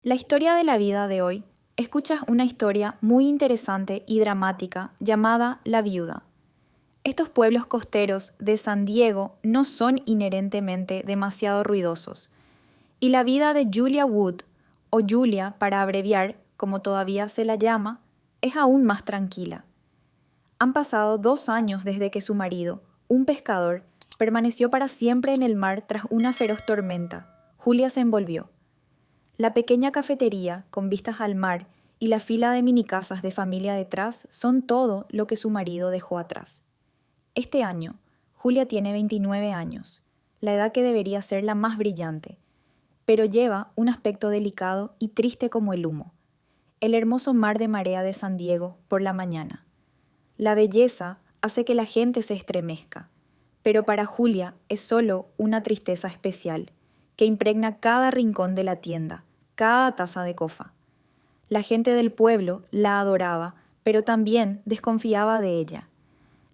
La historia de la vida de hoy, escuchas una historia muy interesante y dramática llamada La Viuda. Estos pueblos costeros de San Diego no son inherentemente demasiado ruidosos, y la vida de Julia Wood, o Julia para abreviar, como todavía se la llama, es aún más tranquila. Han pasado 2 años desde que su marido, un pescador, permaneció para siempre en el mar tras una feroz tormenta. Julia se envolvió. La pequeña cafetería, con vistas al mar, y la fila de minicasas de familia detrás son todo lo que su marido dejó atrás. Este año, Julia tiene 29 años, la edad que debería ser la más brillante, pero lleva un aspecto delicado y triste como el humo. El hermoso mar de marea de San Diego por la mañana. La belleza hace que la gente se estremezca, pero para Julia es solo una tristeza especial, que impregna cada rincón de la tienda, cada taza de cofa. La gente del pueblo la adoraba, pero también desconfiaba de ella.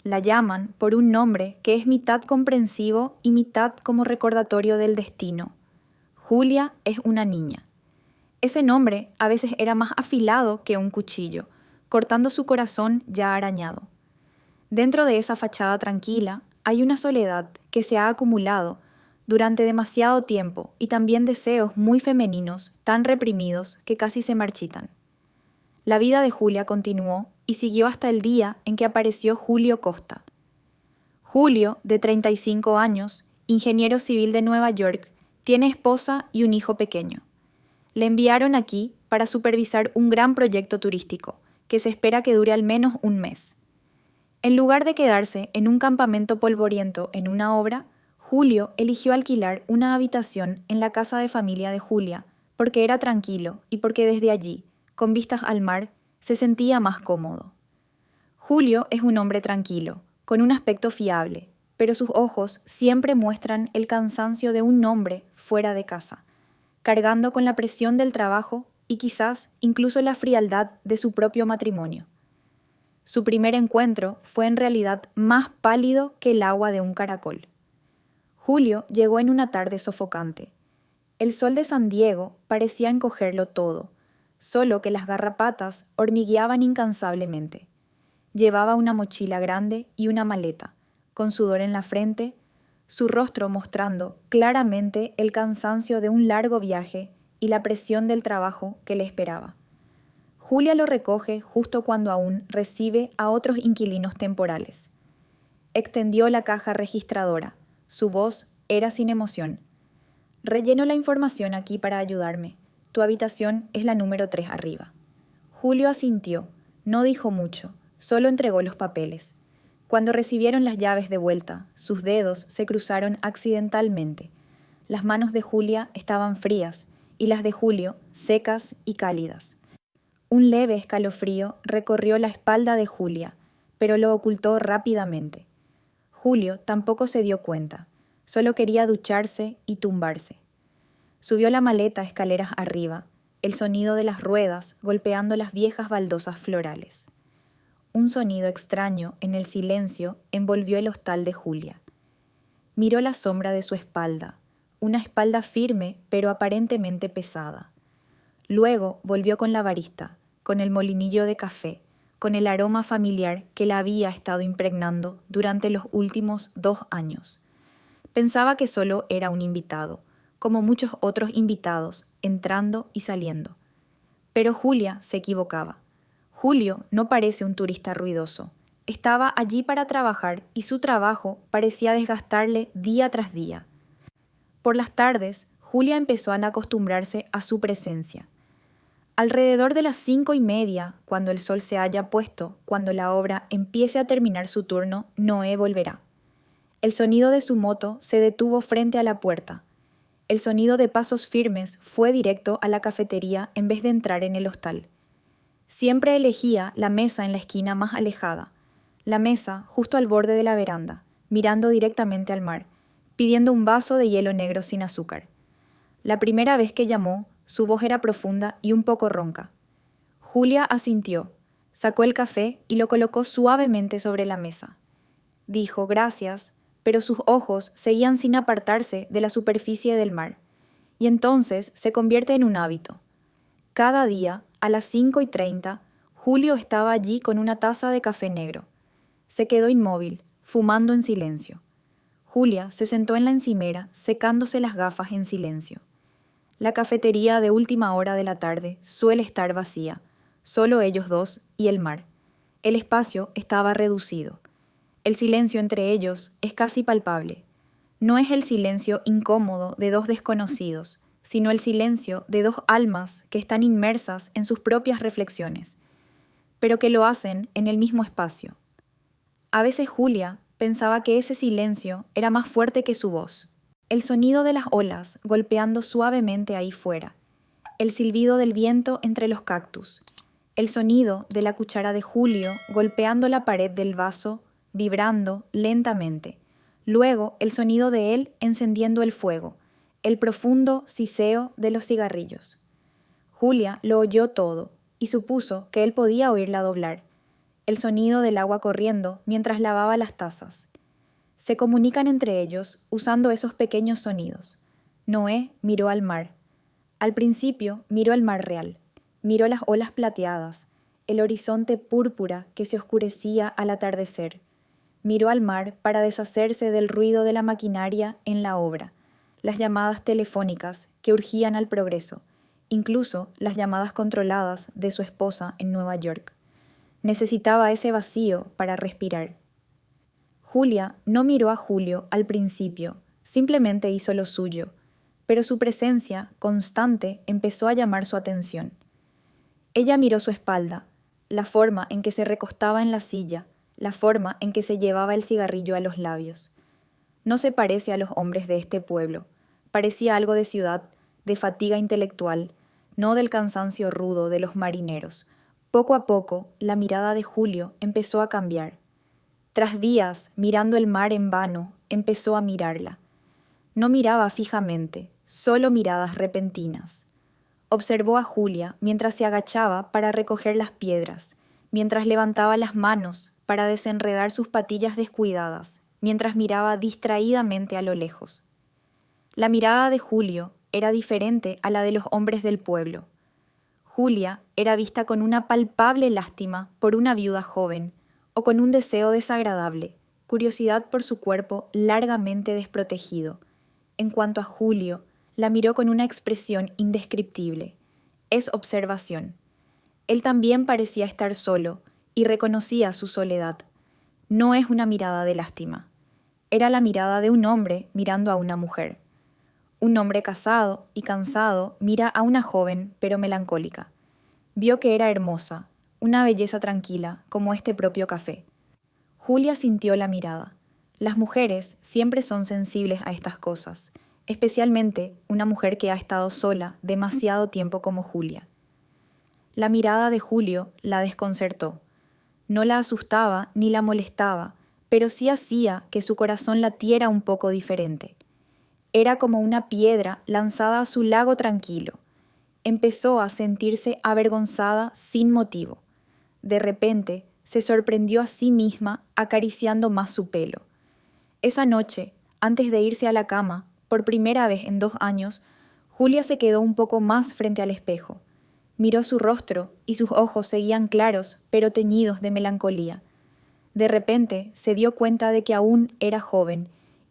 La llaman por un nombre que es mitad comprensivo y mitad como recordatorio del destino. Julia es una niña. Ese nombre a veces era más afilado que un cuchillo, cortando su corazón ya arañado. Dentro de esa fachada tranquila hay una soledad que se ha acumulado durante demasiado tiempo y también deseos muy femeninos tan reprimidos que casi se marchitan. La vida de Julia continuó y siguió hasta el día en que apareció Julio Costa. Julio, de 35 años, ingeniero civil de Nueva York, tiene esposa y un hijo pequeño. Le enviaron aquí para supervisar un gran proyecto turístico, que se espera que dure al menos un mes. En lugar de quedarse en un campamento polvoriento en una obra, Julio eligió alquilar una habitación en la casa de familia de Julia, porque era tranquilo y porque desde allí, con vistas al mar, se sentía más cómodo. Julio es un hombre tranquilo, con un aspecto fiable, pero sus ojos siempre muestran el cansancio de un hombre fuera de casa, cargando con la presión del trabajo y quizás incluso la frialdad de su propio matrimonio. Su primer encuentro fue en realidad más pálido que el agua de un caracol. Julio llegó en una tarde sofocante. El sol de San Diego parecía encogerlo todo, solo que las garrapatas hormigueaban incansablemente. Llevaba una mochila grande y una maleta, con sudor en la frente, su rostro mostrando claramente el cansancio de un largo viaje y la presión del trabajo que le esperaba. Julia lo recoge justo cuando aún recibe a otros inquilinos temporales. Extendió la caja registradora. Su voz era sin emoción. Relleno la información aquí para ayudarme. Tu habitación es la número 3 arriba. Julio asintió. No dijo mucho, solo entregó los papeles. Cuando recibieron las llaves de vuelta, sus dedos se cruzaron accidentalmente. Las manos de Julia estaban frías y las de Julio secas y cálidas. Un leve escalofrío recorrió la espalda de Julia, pero lo ocultó rápidamente. Julio tampoco se dio cuenta, solo quería ducharse y tumbarse. Subió la maleta escaleras arriba, el sonido de las ruedas golpeando las viejas baldosas florales. Un sonido extraño en el silencio envolvió el hostal de Julia. Miró la sombra de su espalda, una espalda firme pero aparentemente pesada. Luego volvió con la barista, con el molinillo de café, con el aroma familiar que la había estado impregnando durante los últimos 2 años. Pensaba que solo era un invitado, como muchos otros invitados, entrando y saliendo. Pero Julia se equivocaba. Julio no parece un turista ruidoso. Estaba allí para trabajar y su trabajo parecía desgastarle día tras día. Por las tardes, Julia empezó a acostumbrarse a su presencia. Alrededor de las 5:30, cuando el sol se haya puesto, cuando la obra empiece a terminar su turno, Noé volverá. El sonido de su moto se detuvo frente a la puerta. El sonido de pasos firmes fue directo a la cafetería en vez de entrar en el hostal. Siempre elegía la mesa en la esquina más alejada, la mesa justo al borde de la veranda, mirando directamente al mar, pidiendo un vaso de hielo negro sin azúcar. La primera vez que llamó, su voz era profunda y un poco ronca. Julia asintió, sacó el café y lo colocó suavemente sobre la mesa. Dijo gracias, pero sus ojos seguían sin apartarse de la superficie del mar. Y entonces se convierte en un hábito. Cada día, a las 5:30, Julio estaba allí con una taza de café negro. Se quedó inmóvil, fumando en silencio. Julia se sentó en la encimera, secándose las gafas en silencio. La cafetería de última hora de la tarde suele estar vacía, solo ellos dos y el mar. El espacio estaba reducido. El silencio entre ellos es casi palpable. No es el silencio incómodo de dos desconocidos, sino el silencio de dos almas que están inmersas en sus propias reflexiones, pero que lo hacen en el mismo espacio. A veces Julia pensaba que ese silencio era más fuerte que su voz. El sonido de las olas golpeando suavemente ahí fuera, el silbido del viento entre los cactus, el sonido de la cuchara de Julio golpeando la pared del vaso, vibrando lentamente, luego el sonido de él encendiendo el fuego, el profundo siseo de los cigarrillos. Julia lo oyó todo y supuso que él podía oírla doblar, el sonido del agua corriendo mientras lavaba las tazas. Se comunican entre ellos usando esos pequeños sonidos. Noé miró al mar. Al principio miró el mar real, miró las olas plateadas, el horizonte púrpura que se oscurecía al atardecer. Miró al mar para deshacerse del ruido de la maquinaria en la obra, las llamadas telefónicas que urgían al progreso, incluso las llamadas controladas de su esposa en Nueva York. Necesitaba ese vacío para respirar. Julia no miró a Julio al principio, simplemente hizo lo suyo, pero su presencia constante empezó a llamar su atención. Ella miró su espalda, la forma en que se recostaba en la silla, la forma en que se llevaba el cigarrillo a los labios. No se parece a los hombres de este pueblo, parecía algo de ciudad, de fatiga intelectual, no del cansancio rudo de los marineros. Poco a poco, la mirada de Julio empezó a cambiar. Tras días mirando el mar en vano, empezó a mirarla. No miraba fijamente, solo miradas repentinas. Observó a Julia mientras se agachaba para recoger las piedras, mientras levantaba las manos para desenredar sus patillas descuidadas, mientras miraba distraídamente a lo lejos. La mirada de Julio era diferente a la de los hombres del pueblo. Julia era vista con una palpable lástima por una viuda joven, o con un deseo desagradable, curiosidad por su cuerpo largamente desprotegido. En cuanto a Julio, la miró con una expresión indescriptible. Es observación. Él también parecía estar solo y reconocía su soledad. No es una mirada de lástima. Era la mirada de un hombre mirando a una mujer. Un hombre casado y cansado mira a una joven pero melancólica. Vio que era hermosa, una belleza tranquila, como este propio café. Julia sintió la mirada. Las mujeres siempre son sensibles a estas cosas, especialmente una mujer que ha estado sola demasiado tiempo como Julia. La mirada de Julio la desconcertó. No la asustaba ni la molestaba, pero sí hacía que su corazón latiera un poco diferente. Era como una piedra lanzada a su lago tranquilo. Empezó a sentirse avergonzada sin motivo. De repente, se sorprendió a sí misma acariciando más su pelo. Esa noche, antes de irse a la cama, por primera vez en 2 años, Julia se quedó un poco más frente al espejo. Miró su rostro y sus ojos seguían claros, pero teñidos de melancolía. De repente, se dio cuenta de que aún era joven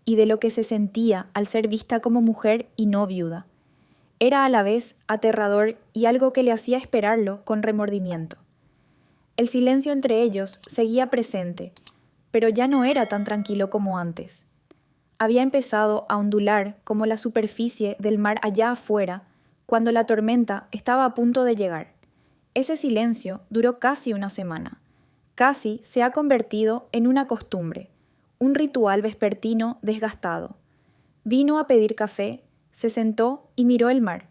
y de lo que se sentía al ser vista como mujer y no viuda. Era a la vez aterrador y algo que le hacía esperarlo con remordimiento. El silencio entre ellos seguía presente, pero ya no era tan tranquilo como antes. Había empezado a ondular como la superficie del mar allá afuera, cuando la tormenta estaba a punto de llegar. Ese silencio duró casi una semana. Casi se ha convertido en una costumbre, un ritual vespertino desgastado. Vino a pedir café, se sentó y miró el mar.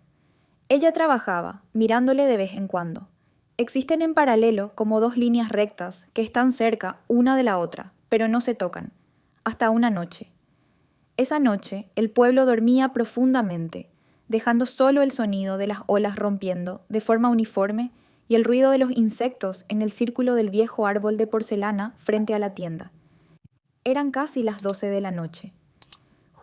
Ella trabajaba, mirándole de vez en cuando. Existen en paralelo como 2 líneas rectas que están cerca una de la otra, pero no se tocan, hasta una noche. Esa noche el pueblo dormía profundamente, dejando solo el sonido de las olas rompiendo de forma uniforme y el ruido de los insectos en el círculo del viejo árbol de porcelana frente a la tienda. Eran casi las 12 de la noche.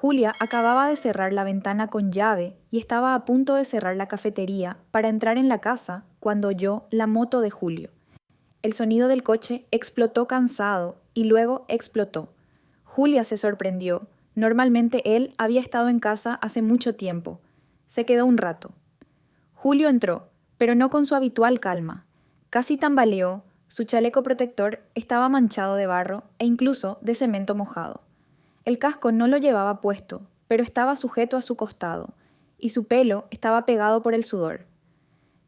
Julia acababa de cerrar la ventana con llave y estaba a punto de cerrar la cafetería para entrar en la casa cuando oyó la moto de Julio. El sonido del coche explotó cansado y luego explotó. Julia se sorprendió. Normalmente él había estado en casa hace mucho tiempo. Se quedó un rato. Julio entró, pero no con su habitual calma. Casi tambaleó, su chaleco protector estaba manchado de barro e incluso de cemento mojado. El casco no lo llevaba puesto, pero estaba sujeto a su costado, y su pelo estaba pegado por el sudor.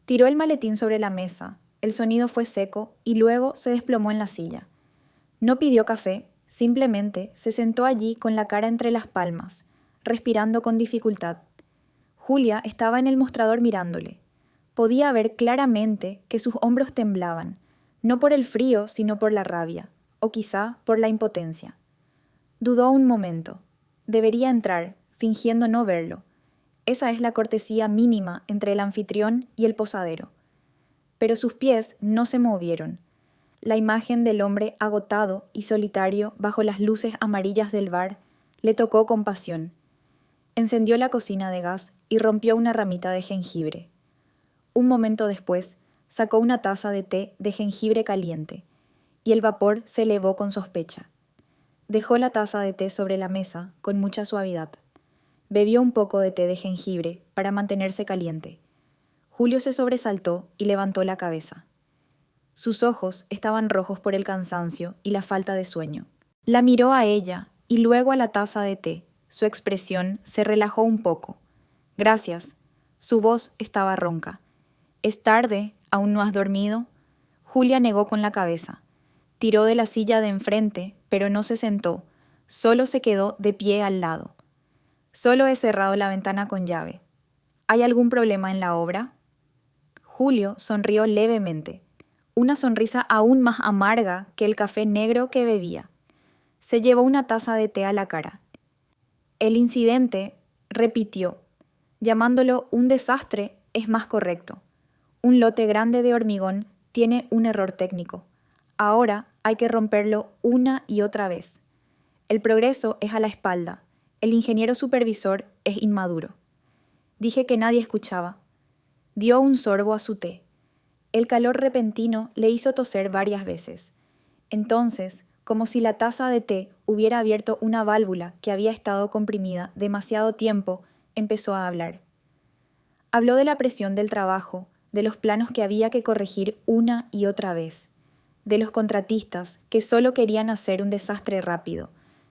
Tiró el maletín sobre la mesa, el sonido fue seco y luego se desplomó en la silla. No pidió café, simplemente se sentó allí con la cara entre las palmas, respirando con dificultad. Julia estaba en el mostrador mirándole. Podía ver claramente que sus hombros temblaban, no por el frío, sino por la rabia, o quizá por la impotencia. Dudó un momento. Debería entrar, fingiendo no verlo. Esa es la cortesía mínima entre el anfitrión y el posadero. Pero sus pies no se movieron. La imagen del hombre agotado y solitario bajo las luces amarillas del bar le tocó con pasión. Encendió la cocina de gas y rompió una ramita de jengibre. Un momento después, sacó una taza de té de jengibre caliente, y el vapor se elevó con sospecha. Dejó la taza de té sobre la mesa con mucha suavidad. Bebió un poco de té de jengibre para mantenerse caliente. Julio se sobresaltó y levantó la cabeza. Sus ojos estaban rojos por el cansancio y la falta de sueño. La miró a ella y luego a la taza de té. Su expresión se relajó un poco. Gracias. Su voz estaba ronca. ¿Es tarde? ¿Aún no has dormido? Julia negó con la cabeza. Tiró de la silla de enfrente, pero no se sentó. Solo se quedó de pie al lado. Solo he cerrado la ventana con llave. ¿Hay algún problema en la obra? Julio sonrió levemente. Una sonrisa aún más amarga que el café negro que bebía. Se llevó una taza de té a la cara. El incidente, repitió, llamándolo un desastre es más correcto. Un lote grande de hormigón tiene un error técnico. Ahora hay que romperlo una y otra vez. El progreso es a la espalda. El ingeniero supervisor es inmaduro. Dije que nadie escuchaba. Dio un sorbo a su té. El calor repentino le hizo toser varias veces. Entonces, como si la taza de té hubiera abierto una válvula que había estado comprimida demasiado tiempo, empezó a hablar. Habló de la presión del trabajo, de los planos que había que corregir una y otra vez, de los contratistas que solo querían hacer un desastre rápido,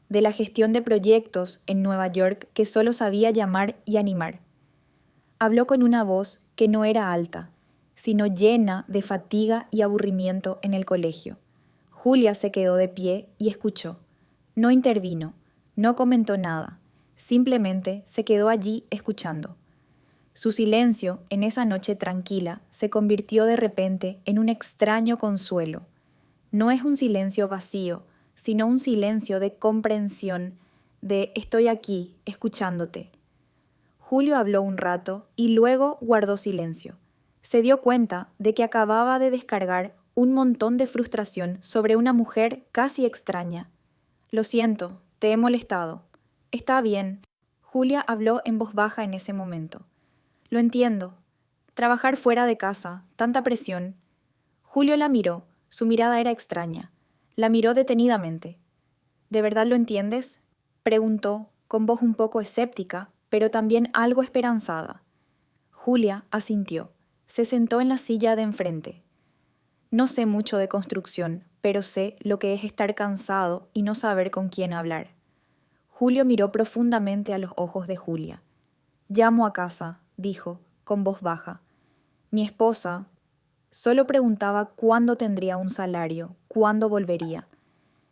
de la gestión de proyectos en Nueva York que solo sabía llamar y animar. Habló con una voz que no era alta, sino llena de fatiga y aburrimiento en el colegio. Julia se quedó de pie y escuchó. No intervino, no comentó nada, simplemente se quedó allí escuchando. Su silencio, en esa noche tranquila, se convirtió de repente en un extraño consuelo. No es un silencio vacío, sino un silencio de comprensión, de estoy aquí, escuchándote. Julio habló un rato y luego guardó silencio. Se dio cuenta de que acababa de descargar un montón de frustración sobre una mujer casi extraña. Lo siento, te he molestado. Está bien. Julia habló en voz baja en ese momento. Lo entiendo. Trabajar fuera de casa, tanta presión. Julio la miró, su mirada era extraña. La miró detenidamente. ¿De verdad lo entiendes? Preguntó, con voz un poco escéptica, pero también algo esperanzada. Julia asintió. Se sentó en la silla de enfrente. No sé mucho de construcción, pero sé lo que es estar cansado y no saber con quién hablar. Julio miró profundamente a los ojos de Julia. Llamo a casa, dijo, con voz baja. Mi esposa solo preguntaba cuándo tendría un salario, cuándo volvería.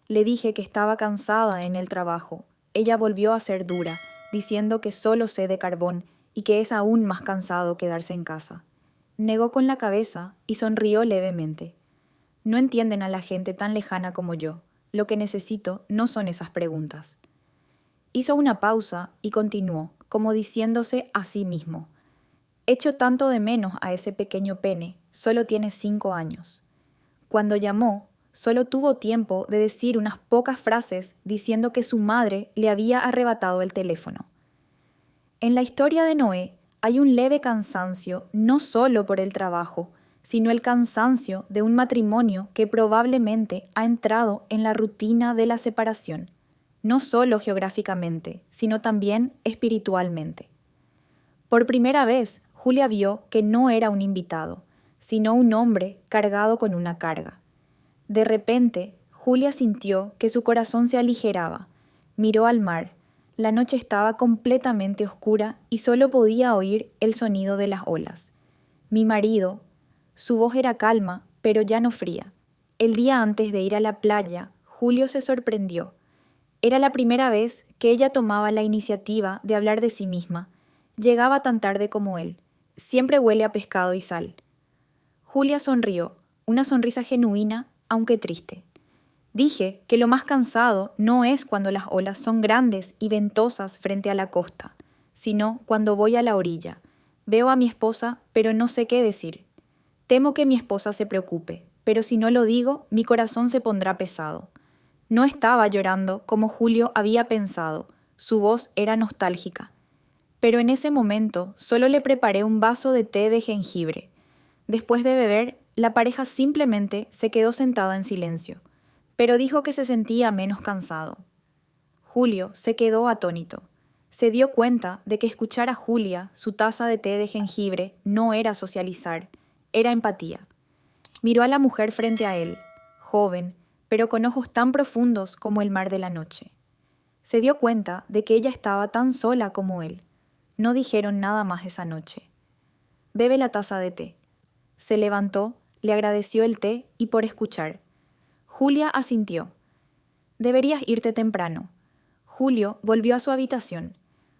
Le dije que estaba cansada en el trabajo. Ella volvió a ser dura, diciendo que solo sé de carbón y que es aún más cansado quedarse en casa. Negó con la cabeza y sonrió levemente. No entienden a la gente tan lejana como yo. Lo que necesito no son esas preguntas. Hizo una pausa y continuó, como diciéndose a sí mismo. Echo tanto de menos a ese pequeño pene, solo tiene 5 años. Cuando llamó, solo tuvo tiempo de decir unas pocas frases diciendo que su madre le había arrebatado el teléfono. En la historia de Noé hay un leve cansancio no solo por el trabajo, sino el cansancio de un matrimonio que probablemente ha entrado en la rutina de la separación, no solo geográficamente, sino también espiritualmente. Por primera vez, Julia vio que no era un invitado, sino un hombre cargado con una carga. De repente, Julia sintió que su corazón se aligeraba. Miró al mar. La noche estaba completamente oscura y solo podía oír el sonido de las olas. Mi marido. Su voz era calma, pero ya no fría. El día antes de ir a la playa, Julio se sorprendió. Era la primera vez que ella tomaba la iniciativa de hablar de sí misma. Llegaba tan tarde como él. Siempre huele a pescado y sal. Julia sonrió, una sonrisa genuina, aunque triste. Dije que lo más cansado no es cuando las olas son grandes y ventosas frente a la costa, sino cuando voy a la orilla. Veo a mi esposa, pero no sé qué decir. Temo que mi esposa se preocupe, pero si no lo digo, mi corazón se pondrá pesado. No estaba llorando como Julio había pensado, su voz era nostálgica. Pero en ese momento solo le preparé un vaso de té de jengibre. Después de beber, la pareja simplemente se quedó sentada en silencio, pero dijo que se sentía menos cansado. Julio se quedó atónito. Se dio cuenta de que escuchar a Julia, su taza de té de jengibre, no era socializar, era empatía. Miró a la mujer frente a él, joven, pero con ojos tan profundos como el mar de la noche. Se dio cuenta de que ella estaba tan sola como él. No dijeron nada más esa noche. Bebe la taza de té. Se levantó, le agradeció el té y por escuchar. Julia asintió. Deberías irte temprano. Julio volvió a su habitación.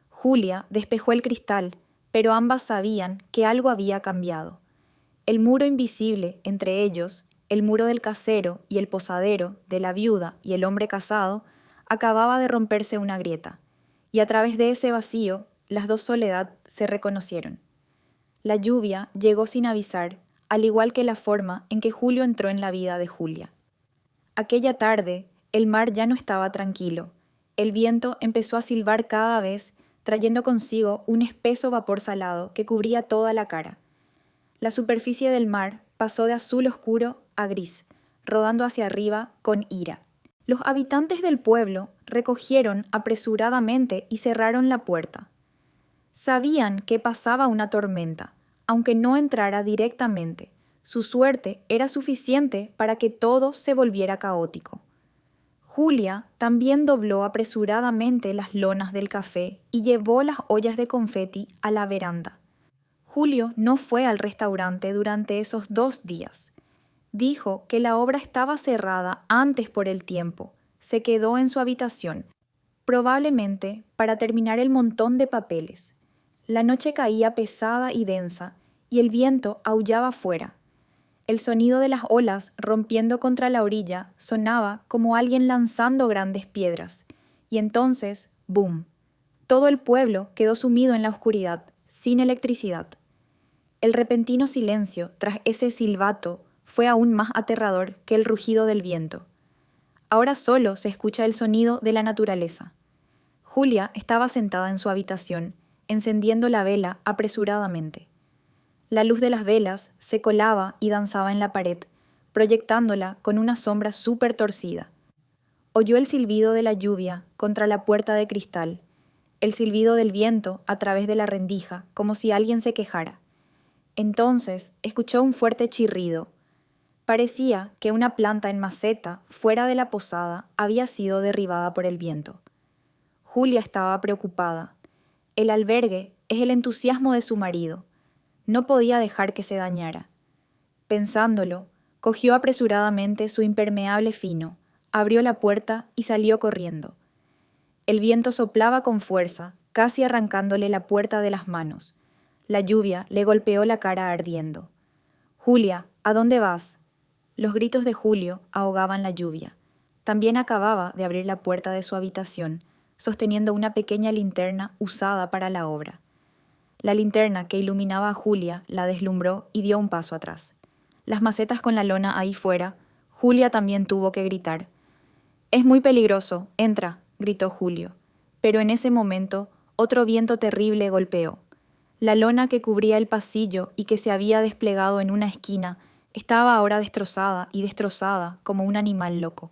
Julia despejó el cristal, pero ambas sabían que algo había cambiado. El muro invisible entre ellos, el muro del casero y el posadero, de la viuda y el hombre casado, acababa de romperse una grieta, y a través de ese vacío, las dos Soledad se reconocieron. La lluvia llegó sin avisar, al igual que la forma en que Julio entró en la vida de Julia. Aquella tarde, el mar ya no estaba tranquilo. El viento empezó a silbar cada vez, trayendo consigo un espeso vapor salado que cubría toda la cara. La superficie del mar pasó de azul oscuro a gris, rodando hacia arriba con ira. Los habitantes del pueblo recogieron apresuradamente y cerraron la puerta. Sabían que pasaba una tormenta, aunque no entrara directamente. Su suerte era suficiente para que todo se volviera caótico. Julia también dobló apresuradamente las lonas del café y llevó las ollas de confeti a la veranda. Julio no fue al restaurante durante esos 2 días. Dijo que la obra estaba cerrada antes por el tiempo. Se quedó en su habitación, probablemente para terminar el montón de papeles. La noche caía pesada y densa, y el viento aullaba afuera. El sonido de las olas rompiendo contra la orilla sonaba como alguien lanzando grandes piedras. Y entonces, ¡boom! Todo el pueblo quedó sumido en la oscuridad, sin electricidad. El repentino silencio tras ese silbato fue aún más aterrador que el rugido del viento. Ahora solo se escucha el sonido de la naturaleza. Julia estaba sentada en su habitación, encendiendo la vela apresuradamente. La luz de las velas se colaba y danzaba en la pared, proyectándola con una sombra súper torcida. Oyó el silbido de la lluvia contra la puerta de cristal, el silbido del viento a través de la rendija, como si alguien se quejara. Entonces escuchó un fuerte chirrido. Parecía que una planta en maceta, fuera de la posada, había sido derribada por el viento. Julia estaba preocupada. El albergue es el entusiasmo de su marido. No podía dejar que se dañara. Pensándolo, cogió apresuradamente su impermeable fino, abrió la puerta y salió corriendo. El viento soplaba con fuerza, casi arrancándole la puerta de las manos. La lluvia le golpeó la cara ardiendo. «Julia, ¿a dónde vas?» Los gritos de Julio ahogaban la lluvia. También acababa de abrir la puerta de su habitación, sosteniendo una pequeña linterna usada para la obra. La linterna que iluminaba a Julia la deslumbró y dio un paso atrás. Las macetas con la lona ahí fuera, Julia también tuvo que gritar. «Es muy peligroso, entra», gritó Julio. Pero en ese momento, otro viento terrible golpeó. La lona que cubría el pasillo y que se había desplegado en una esquina estaba ahora destrozada y destrozada como un animal loco.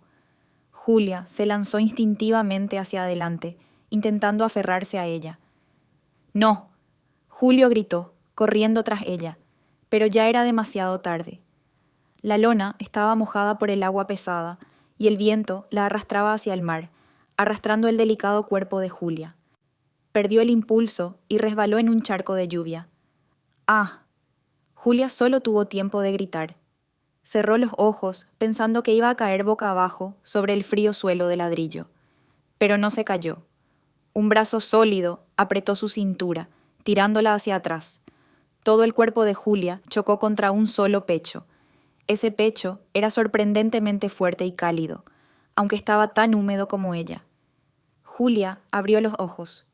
Julia se lanzó instintivamente hacia adelante, intentando aferrarse a ella. «¡No!», Julio gritó, corriendo tras ella, pero ya era demasiado tarde. La lona estaba mojada por el agua pesada y el viento la arrastraba hacia el mar, arrastrando el delicado cuerpo de Julia. Perdió el impulso y resbaló en un charco de lluvia. «¡Ah!». Julia solo tuvo tiempo de gritar. Cerró los ojos pensando que iba a caer boca abajo sobre el frío suelo de ladrillo. Pero no se cayó. Un brazo sólido apretó su cintura, tirándola hacia atrás. Todo el cuerpo de Julia chocó contra un solo pecho. Ese pecho era sorprendentemente fuerte y cálido, aunque estaba tan húmedo como ella. Julia abrió los ojos.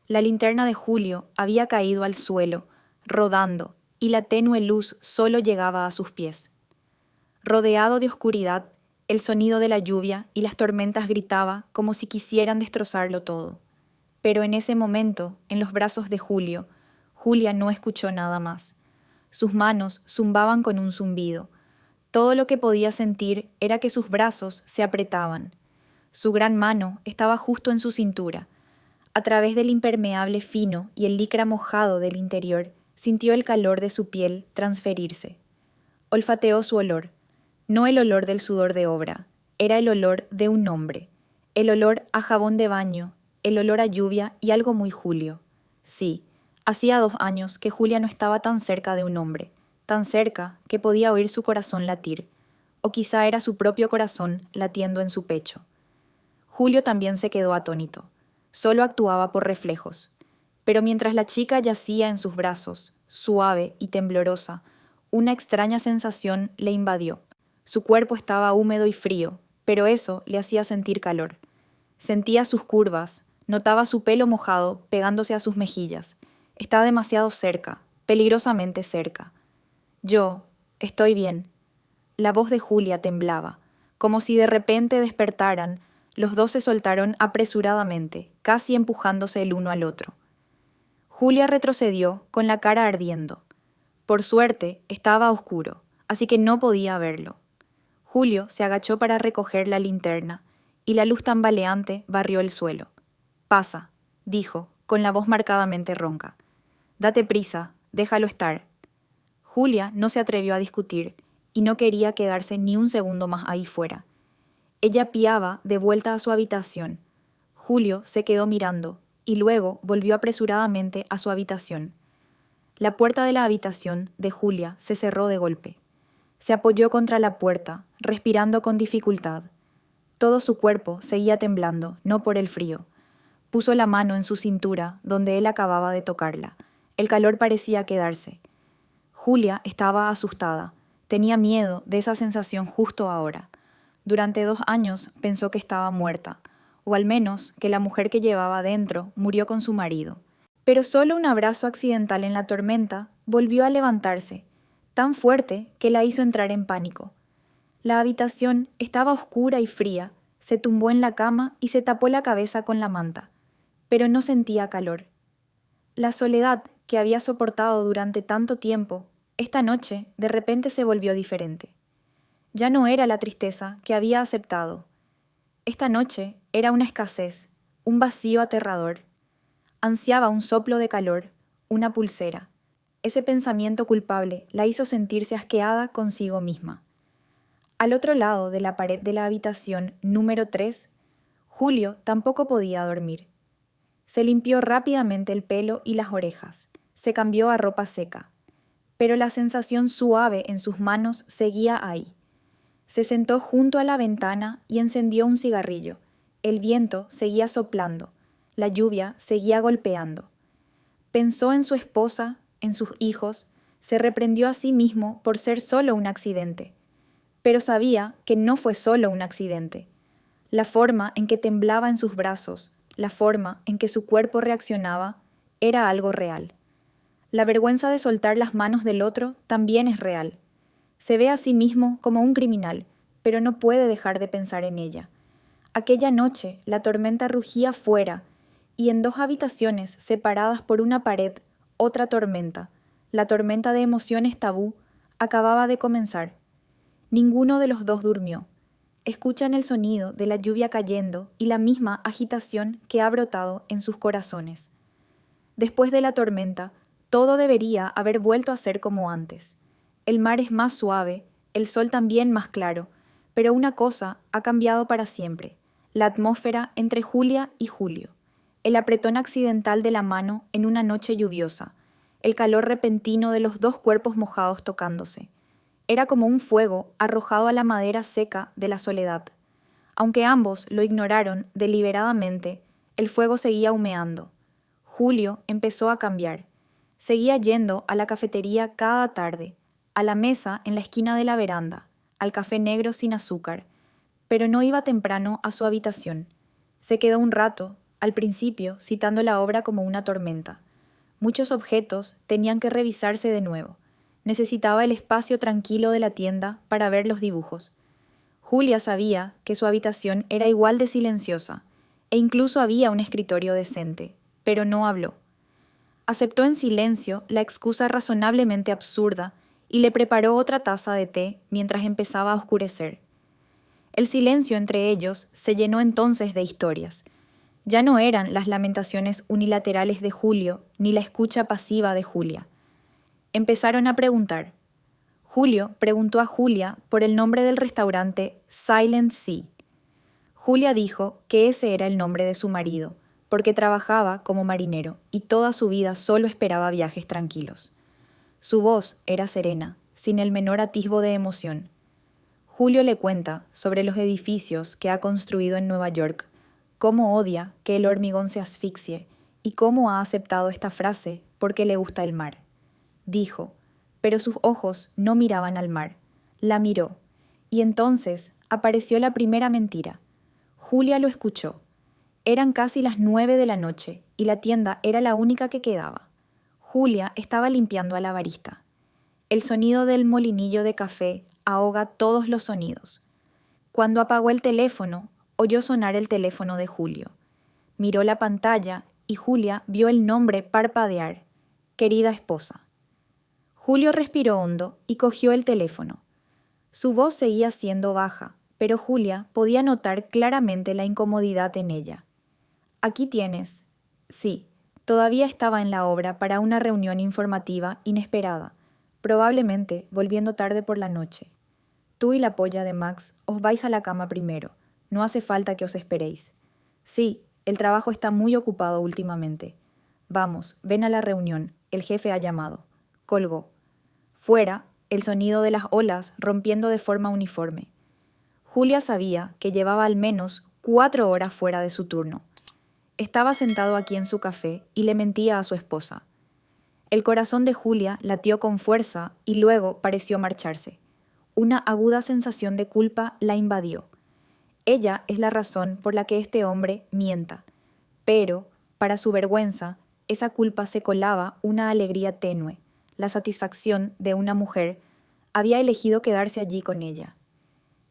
La linterna de Julio había caído al suelo, rodando, y la tenue luz solo llegaba a sus pies. Rodeado de oscuridad, el sonido de la lluvia y las tormentas gritaba como si quisieran destrozarlo todo. Pero en ese momento, en los brazos de Julio, Julia no escuchó nada más. Sus manos zumbaban con un zumbido. Todo lo que podía sentir era que sus brazos se apretaban. Su gran mano estaba justo en su cintura. A través del impermeable fino y el licra mojado del interior, sintió el calor de su piel transferirse. Olfateó su olor. No el olor del sudor de obra, era el olor de un hombre. El olor a jabón de baño, el olor a lluvia y algo muy Julio. Sí, hacía 2 años que Julia no estaba tan cerca de un hombre, tan cerca que podía oír su corazón latir, o quizá era su propio corazón latiendo en su pecho. Julio también se quedó atónito. Solo actuaba por reflejos. Pero mientras la chica yacía en sus brazos, suave y temblorosa, una extraña sensación le invadió. Su cuerpo estaba húmedo y frío, pero eso le hacía sentir calor. Sentía sus curvas, notaba su pelo mojado pegándose a sus mejillas. Está demasiado cerca, peligrosamente cerca. «Yo estoy bien». La voz de Julia temblaba. Como si de repente despertaran, los dos se soltaron apresuradamente, casi empujándose el uno al otro. Julia retrocedió con la cara ardiendo. Por suerte, estaba oscuro, así que no podía verlo. Julio se agachó para recoger la linterna, y la luz tambaleante barrió el suelo. «Pasa», dijo, con la voz marcadamente ronca. «Date prisa, déjalo estar». Julia no se atrevió a discutir, y no quería quedarse ni un segundo más ahí fuera. Ella piaba de vuelta a su habitación. Julio se quedó mirando, y luego volvió apresuradamente a su habitación. La puerta de la habitación de Julia se cerró de golpe. Se apoyó contra la puerta, respirando con dificultad. Todo su cuerpo seguía temblando, no por el frío. Puso la mano en su cintura, donde él acababa de tocarla. El calor parecía quedarse. Julia estaba asustada. Tenía miedo de esa sensación justo ahora. Durante 2 años pensó que estaba muerta, o al menos que la mujer que llevaba dentro murió con su marido. Pero solo un abrazo accidental en la tormenta volvió a levantarse, tan fuerte que la hizo entrar en pánico. La habitación estaba oscura y fría, se tumbó en la cama y se tapó la cabeza con la manta, pero no sentía calor. La soledad que había soportado durante tanto tiempo, esta noche de repente se volvió diferente. Ya no era la tristeza que había aceptado. Esta noche era una escasez, un vacío aterrador. Ansiaba un soplo de calor, una pulsera. Ese pensamiento culpable la hizo sentirse asqueada consigo misma. Al otro lado de la pared de la habitación número 3, Julio tampoco podía dormir. Se limpió rápidamente el pelo y las orejas, se cambió a ropa seca, pero la sensación suave en sus manos seguía ahí. Se sentó junto a la ventana y encendió un cigarrillo. El viento seguía soplando, la lluvia seguía golpeando. Pensó en su esposa, en sus hijos, se reprendió a sí mismo por ser solo un accidente. Pero sabía que no fue solo un accidente. La forma en que temblaba en sus brazos, la forma en que su cuerpo reaccionaba, era algo real. La vergüenza de soltar las manos del otro también es real. Se ve a sí mismo como un criminal, pero no puede dejar de pensar en ella. Aquella noche la tormenta rugía fuera, y en dos habitaciones separadas por una pared, otra tormenta, la tormenta de emociones tabú, acababa de comenzar. Ninguno de los dos durmió. Escuchan el sonido de la lluvia cayendo y la misma agitación que ha brotado en sus corazones. Después de la tormenta, todo debería haber vuelto a ser como antes. El mar es más suave, el sol también más claro, pero una cosa ha cambiado para siempre: la atmósfera entre Julia y Julio, el apretón accidental de la mano en una noche lluviosa, el calor repentino de los dos cuerpos mojados tocándose. Era como un fuego arrojado a la madera seca de la soledad. Aunque ambos lo ignoraron deliberadamente, el fuego seguía humeando. Julio empezó a cambiar. Seguía yendo a la cafetería cada tarde, a la mesa en la esquina de la veranda, al café negro sin azúcar, pero no iba temprano a su habitación. Se quedó un rato, al principio, citando la obra como una tormenta. Muchos objetos tenían que revisarse de nuevo. Necesitaba el espacio tranquilo de la tienda para ver los dibujos. Julia sabía que su habitación era igual de silenciosa, e incluso había un escritorio decente, pero no habló. Aceptó en silencio la excusa razonablemente absurda y le preparó otra taza de té mientras empezaba a oscurecer. El silencio entre ellos se llenó entonces de historias. Ya no eran las lamentaciones unilaterales de Julio ni la escucha pasiva de Julia. Empezaron a preguntar. Julio preguntó a Julia por el nombre del restaurante Silent Sea. Julia dijo que ese era el nombre de su marido, porque trabajaba como marinero y toda su vida solo esperaba viajes tranquilos. Su voz era serena, sin el menor atisbo de emoción. Julio le cuenta sobre los edificios que ha construido en Nueva York, cómo odia que el hormigón se asfixie y cómo ha aceptado esta frase porque le gusta el mar. Dijo, pero sus ojos no miraban al mar. La miró, y entonces apareció la primera mentira. Julia lo escuchó. Eran casi las 9 de la noche, y la tienda era la única que quedaba. Julia estaba limpiando a la barista. El sonido del molinillo de café ahoga todos los sonidos. Cuando apagó el teléfono, oyó sonar el teléfono de Julio. Miró la pantalla y Julia vio el nombre parpadear. Querida esposa. Julio respiró hondo y cogió el teléfono. Su voz seguía siendo baja, pero Julia podía notar claramente la incomodidad en ella. Aquí tienes. Sí, todavía estaba en la obra para una reunión informativa inesperada, probablemente volviendo tarde por la noche. Tú y la polla de Max os vais a la cama primero. No hace falta que os esperéis. Sí, el trabajo está muy ocupado últimamente. Vamos, ven a la reunión, el jefe ha llamado. Colgó. Fuera, el sonido de las olas rompiendo de forma uniforme. Julia sabía que llevaba al menos 4 horas fuera de su turno. Estaba sentado aquí en su café y le mentía a su esposa. El corazón de Julia latió con fuerza y luego pareció marcharse. Una aguda sensación de culpa la invadió. Ella es la razón por la que este hombre mienta. Pero, para su vergüenza, esa culpa se colaba una alegría tenue. La satisfacción de una mujer, había elegido quedarse allí con ella.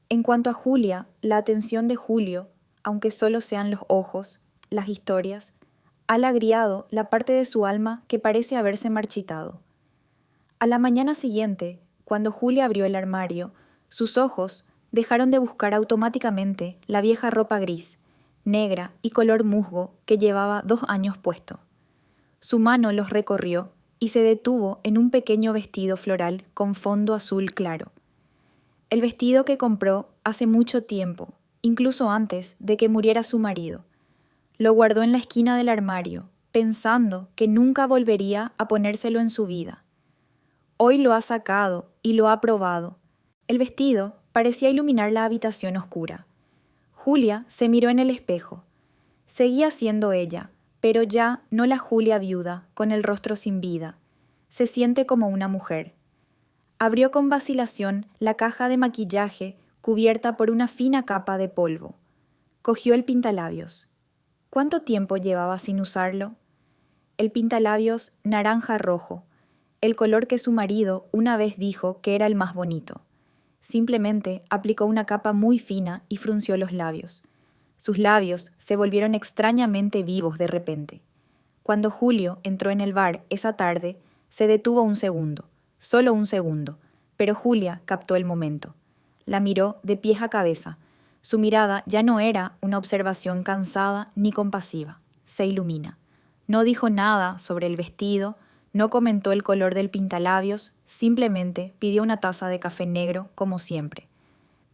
En cuanto a Julia, la atención de Julio, aunque solo sean los ojos, las historias, ha lagriado la parte de su alma que parece haberse marchitado. A la mañana siguiente, cuando Julia abrió el armario, sus ojos dejaron de buscar automáticamente la vieja ropa gris, negra y color musgo que llevaba 2 años puesto. Su mano los recorrió y se detuvo en un pequeño vestido floral con fondo azul claro. El vestido que compró hace mucho tiempo, incluso antes de que muriera su marido. Lo guardó en la esquina del armario, pensando que nunca volvería a ponérselo en su vida. Hoy lo ha sacado y lo ha probado. El vestido parecía iluminar la habitación oscura. Julia se miró en el espejo. Seguía siendo ella, pero ya no la Julia viuda, con el rostro sin vida. Se siente como una mujer. Abrió con vacilación la caja de maquillaje cubierta por una fina capa de polvo. Cogió el pintalabios. ¿Cuánto tiempo llevaba sin usarlo? El pintalabios naranja rojo, el color que su marido una vez dijo que era el más bonito. Simplemente aplicó una capa muy fina y frunció los labios. Sus labios se volvieron extrañamente vivos de repente. Cuando Julio entró en el bar esa tarde, se detuvo un segundo, solo un segundo, pero Julia captó el momento. La miró de pies a cabeza. Su mirada ya no era una observación cansada ni compasiva. Se ilumina. No dijo nada sobre el vestido, no comentó el color del pintalabios, simplemente pidió una taza de café negro como siempre.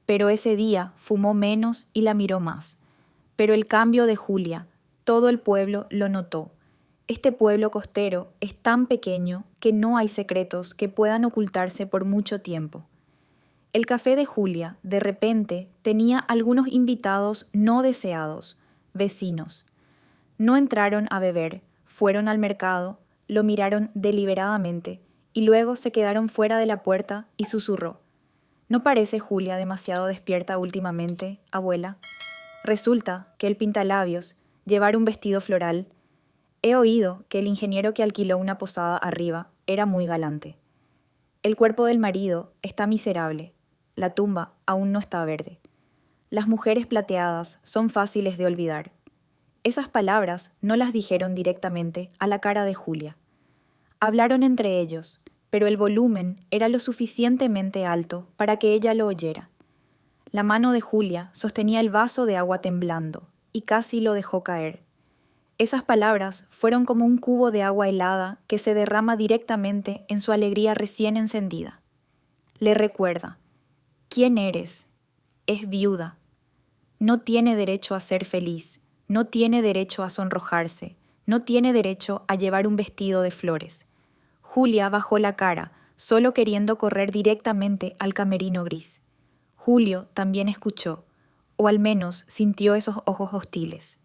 Pero ese día fumó menos y la miró más. Pero el cambio de Julia, todo el pueblo lo notó. Este pueblo costero es tan pequeño que no hay secretos que puedan ocultarse por mucho tiempo. El café de Julia, de repente, tenía algunos invitados no deseados, vecinos. No entraron a beber, fueron al mercado, lo miraron deliberadamente y luego se quedaron fuera de la puerta y susurró: «¿No parece Julia demasiado despierta últimamente, abuela? Resulta que el pintalabios, llevar un vestido floral. He oído que el ingeniero que alquiló una posada arriba era muy galante. El cuerpo del marido está miserable. La tumba aún no está verde. Las mujeres plateadas son fáciles de olvidar». Esas palabras no las dijeron directamente a la cara de Julia. Hablaron entre ellos, pero el volumen era lo suficientemente alto para que ella lo oyera. La mano de Julia sostenía el vaso de agua temblando y casi lo dejó caer. Esas palabras fueron como un cubo de agua helada que se derrama directamente en su alegría recién encendida. Le recuerda: «¿Quién eres? Es viuda. No tiene derecho a ser feliz, no tiene derecho a sonrojarse, no tiene derecho a llevar un vestido de flores». Julia bajó la cara, solo queriendo correr directamente al camerino gris. Julio también escuchó, o al menos sintió esos ojos hostiles.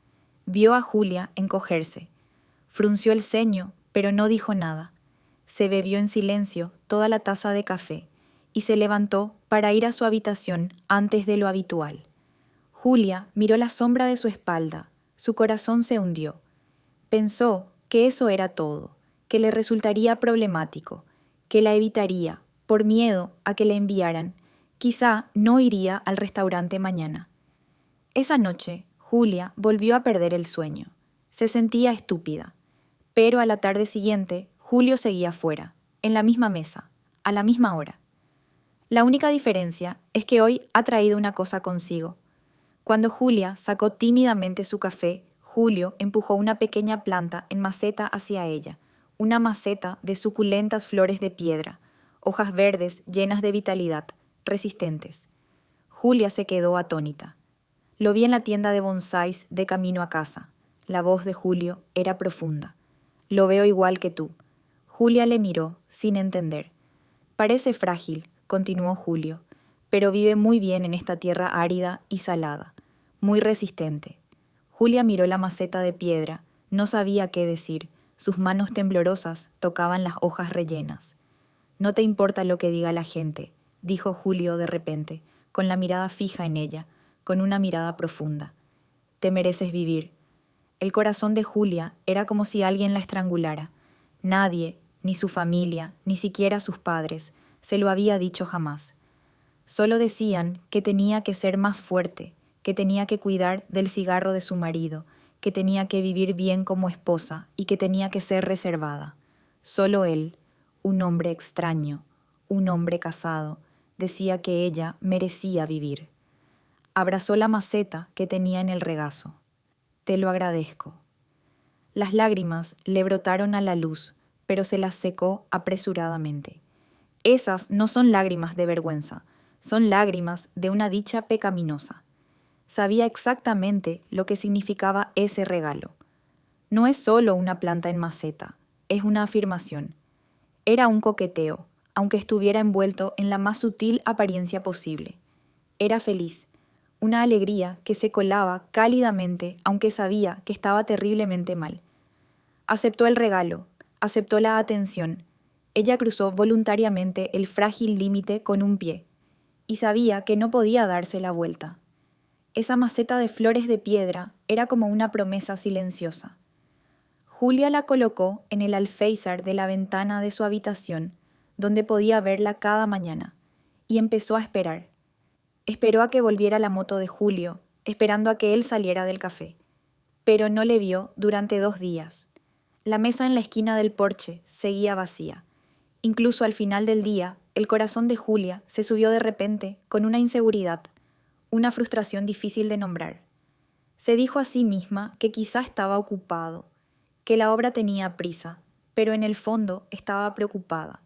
Vio a Julia encogerse. Frunció el ceño, pero no dijo nada. Se bebió en silencio toda la taza de café y se levantó para ir a su habitación antes de lo habitual. Julia miró la sombra de su espalda. Su corazón se hundió. Pensó que eso era todo, que le resultaría problemático, que la evitaría, por miedo a que le enviaran. Quizá no iría al restaurante mañana. Esa noche, Julia volvió a perder el sueño. Se sentía estúpida. Pero a la tarde siguiente, Julio seguía fuera, en la misma mesa, a la misma hora. La única diferencia es que hoy ha traído una cosa consigo. Cuando Julia sacó tímidamente su café, Julio empujó una pequeña planta en maceta hacia ella, una maceta de suculentas flores de piedra, hojas verdes llenas de vitalidad, resistentes. Julia se quedó atónita. Lo vi en la tienda de bonsáis de camino a casa. La voz de Julio era profunda. «Lo veo igual que tú». Julia le miró, sin entender. «Parece frágil», continuó Julio, «pero vive muy bien en esta tierra árida y salada, muy resistente». Julia miró la maceta de piedra, no sabía qué decir, sus manos temblorosas tocaban las hojas rellenas. «No te importa lo que diga la gente», dijo Julio de repente, con la mirada fija en ella, con una mirada profunda. «Te mereces vivir». El corazón de Julia era como si alguien la estrangulara. Nadie, ni su familia, ni siquiera sus padres, se lo había dicho jamás. Solo decían que tenía que ser más fuerte, que tenía que cuidar del cigarro de su marido, que tenía que vivir bien como esposa y que tenía que ser reservada. Solo él, un hombre extraño, un hombre casado, decía que ella merecía vivir. Abrazó la maceta que tenía en el regazo. «Te lo agradezco». Las lágrimas le brotaron a la luz, pero se las secó apresuradamente. Esas no son lágrimas de vergüenza, son lágrimas de una dicha pecaminosa. Sabía exactamente lo que significaba ese regalo. No es solo una planta en maceta, es una afirmación. Era un coqueteo, aunque estuviera envuelto en la más sutil apariencia posible. Era feliz, una alegría que se colaba cálidamente aunque sabía que estaba terriblemente mal. Aceptó el regalo, aceptó la atención. Ella cruzó voluntariamente el frágil límite con un pie, y sabía que no podía darse la vuelta. Esa maceta de flores de piedra era como una promesa silenciosa. Julia la colocó en el alféizar de la ventana de su habitación, donde podía verla cada mañana, y empezó a esperar. Esperó a que volviera la moto de Julio, esperando a que él saliera del café. Pero no le vio durante 2 días. La mesa en la esquina del porche seguía vacía. Incluso al final del día, el corazón de Julia se subió de repente con una inseguridad, una frustración difícil de nombrar. Se dijo a sí misma que quizá estaba ocupado, que la obra tenía prisa, pero en el fondo estaba preocupada.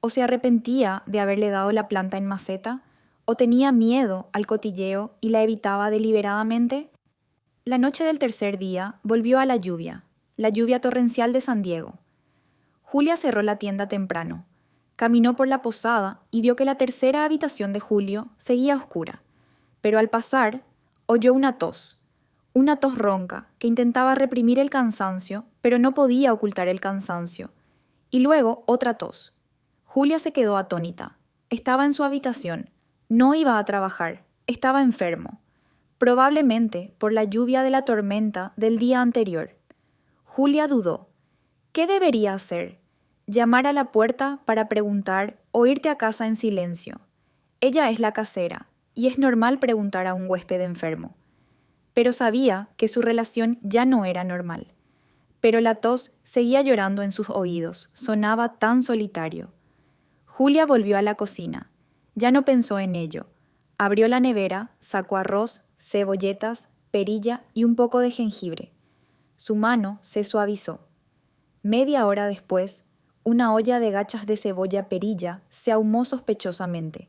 O se arrepentía de haberle dado la planta en maceta, o tenía miedo al cotilleo y la evitaba deliberadamente. La noche del tercer día volvió a la lluvia torrencial de San Diego. Julia cerró la tienda temprano. Caminó por la posada y vio que la tercera habitación de Julio seguía oscura. Pero al pasar, oyó una tos ronca que intentaba reprimir el cansancio, pero no podía ocultar el cansancio. Y luego otra tos. Julia se quedó atónita. Estaba en su habitación. No iba a trabajar. Estaba enfermo. Probablemente por la lluvia de la tormenta del día anterior. Julia dudó. ¿Qué debería hacer? ¿Llamar a la puerta para preguntar o irte a casa en silencio? Ella es la casera, y es normal preguntar a un huésped enfermo. Pero sabía que su relación ya no era normal. Pero la tos seguía llorando en sus oídos, sonaba tan solitario. Julia volvió a la cocina. Ya no pensó en ello. Abrió la nevera, sacó arroz, cebolletas, perilla y un poco de jengibre. Su mano se suavizó. Media hora después, una olla de gachas de cebolla perilla se ahumó sospechosamente.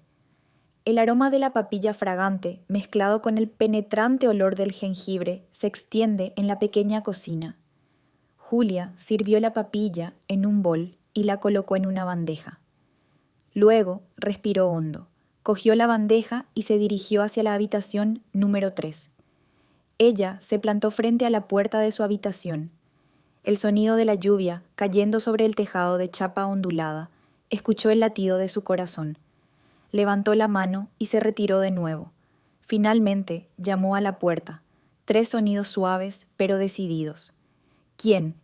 El aroma de la papilla fragante, mezclado con el penetrante olor del jengibre, se extiende en la pequeña cocina. Julia sirvió la papilla en un bol y la colocó en una bandeja. Luego respiró hondo, cogió la bandeja y se dirigió hacia la habitación número 3. Ella se plantó frente a la puerta de su habitación. El sonido de la lluvia cayendo sobre el tejado de chapa ondulada, escuchó el latido de su corazón. Levantó la mano y se retiró de nuevo. Finalmente llamó a la puerta. 3 sonidos suaves pero decididos. ¿Quién?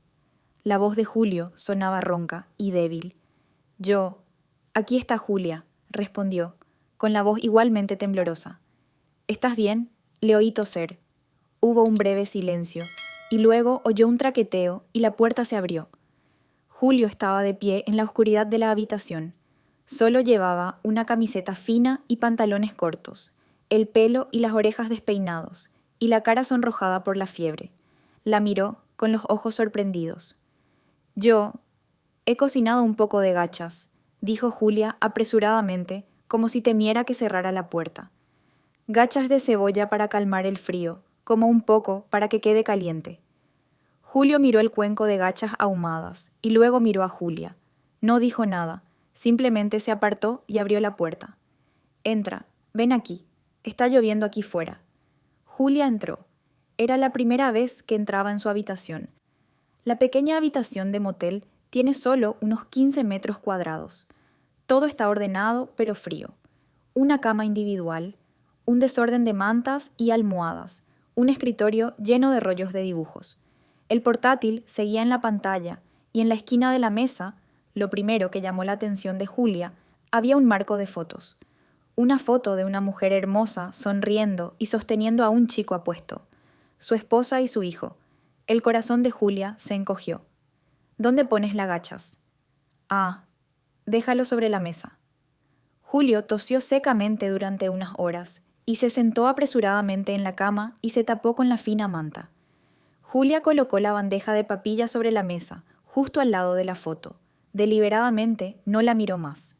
La voz de Julio sonaba ronca y débil. Yo. Aquí está Julia, respondió, con la voz igualmente temblorosa. ¿Estás bien? Le oí toser. Hubo un breve silencio, y luego oyó un traqueteo y la puerta se abrió. Julio estaba de pie en la oscuridad de la habitación. Solo llevaba una camiseta fina y pantalones cortos, el pelo y las orejas despeinados, y la cara sonrojada por la fiebre. La miró con los ojos sorprendidos. Yo he cocinado un poco de gachas, dijo Julia apresuradamente, como si temiera que cerrara la puerta. Gachas de cebolla para calmar el frío, como un poco para que quede caliente. Julio miró el cuenco de gachas ahumadas y luego miró a Julia. No dijo nada, simplemente se apartó y abrió la puerta. Entra, ven aquí, está lloviendo aquí fuera. Julia entró. Era la primera vez que entraba en su habitación. La pequeña habitación de motel tiene solo unos 15 metros cuadrados. Todo está ordenado pero frío. Una cama individual, un desorden de mantas y almohadas, un escritorio lleno de rollos de dibujos. El portátil seguía en la pantalla y en la esquina de la mesa, lo primero que llamó la atención de Julia, había un marco de fotos. Una foto de una mujer hermosa sonriendo y sosteniendo a un chico apuesto. Su esposa y su hijo. El corazón de Julia se encogió. ¿Dónde pones las gachas? Ah, déjalo sobre la mesa. Julio tosió secamente durante unas horas y se sentó apresuradamente en la cama y se tapó con la fina manta. Julia colocó la bandeja de papilla sobre la mesa, justo al lado de la foto. Deliberadamente no la miró más.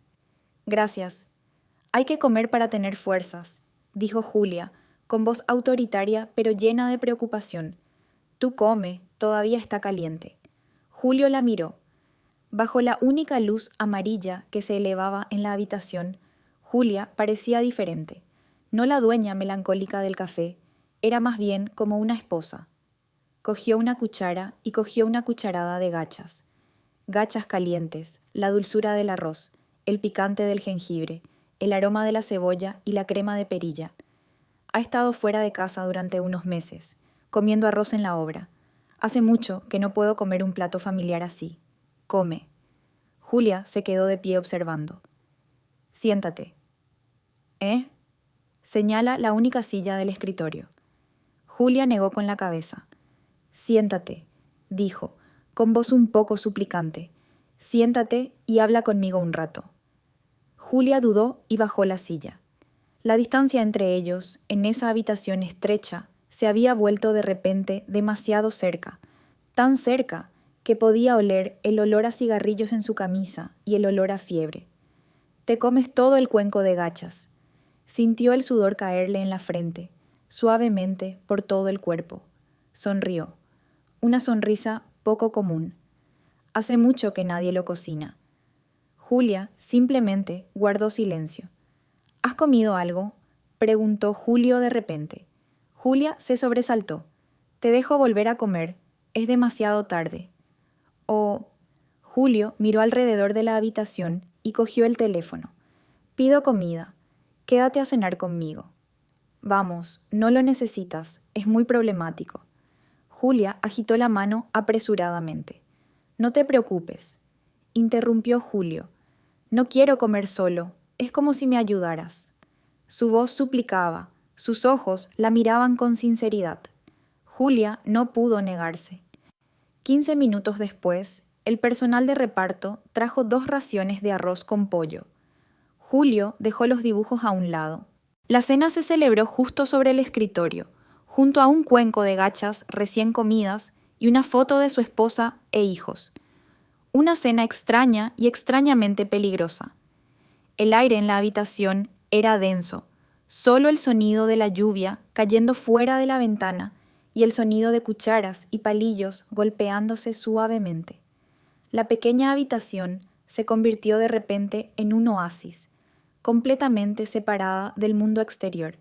Gracias. Hay que comer para tener fuerzas, dijo Julia, con voz autoritaria pero llena de preocupación. Tú come, todavía está caliente. Julio la miró. Bajo la única luz amarilla que se elevaba en la habitación, Julia parecía diferente. No la dueña melancólica del café, era más bien como una esposa. Cogió una cuchara y cogió una cucharada de gachas. Gachas calientes, la dulzura del arroz, el picante del jengibre, el aroma de la cebolla y la crema de perilla. Ha estado fuera de casa durante unos meses, comiendo arroz en la obra. Hace mucho que no puedo comer un plato familiar así. Come. Julia se quedó de pie observando. Siéntate. ¿Eh? Señala la única silla del escritorio. Julia negó con la cabeza. Siéntate, dijo, con voz un poco suplicante. Siéntate y habla conmigo un rato. Julia dudó y bajó la silla. La distancia entre ellos, en esa habitación estrecha, se había vuelto de repente demasiado cerca, tan cerca que podía oler el olor a cigarrillos en su camisa y el olor a fiebre. Te comes todo el cuenco de gachas. Sintió el sudor caerle en la frente, suavemente por todo el cuerpo. Sonrió. Una sonrisa poco común. Hace mucho que nadie lo cocina. Julia simplemente guardó silencio. ¿Has comido algo?, preguntó Julio de repente. Julia se sobresaltó. Te dejo volver a comer. Es demasiado tarde. Oh. Julio miró alrededor de la habitación y cogió el teléfono. Pido comida. Quédate a cenar conmigo. Vamos, no lo necesitas. Es muy problemático. Julia agitó la mano apresuradamente. No te preocupes. Interrumpió Julio. No quiero comer solo. Es como si me ayudaras. Su voz suplicaba, sus ojos la miraban con sinceridad. Julia no pudo negarse. 15 minutos después, el personal de reparto trajo 2 raciones de arroz con pollo. Julio dejó los dibujos a un lado. La cena se celebró justo sobre el escritorio, junto a un cuenco de gachas recién comidas y una foto de su esposa e hijos. Una cena extraña y extrañamente peligrosa. El aire en la habitación era denso, solo el sonido de la lluvia cayendo fuera de la ventana y el sonido de cucharas y palillos golpeándose suavemente. La pequeña habitación se convirtió de repente en un oasis, completamente separada del mundo exterior.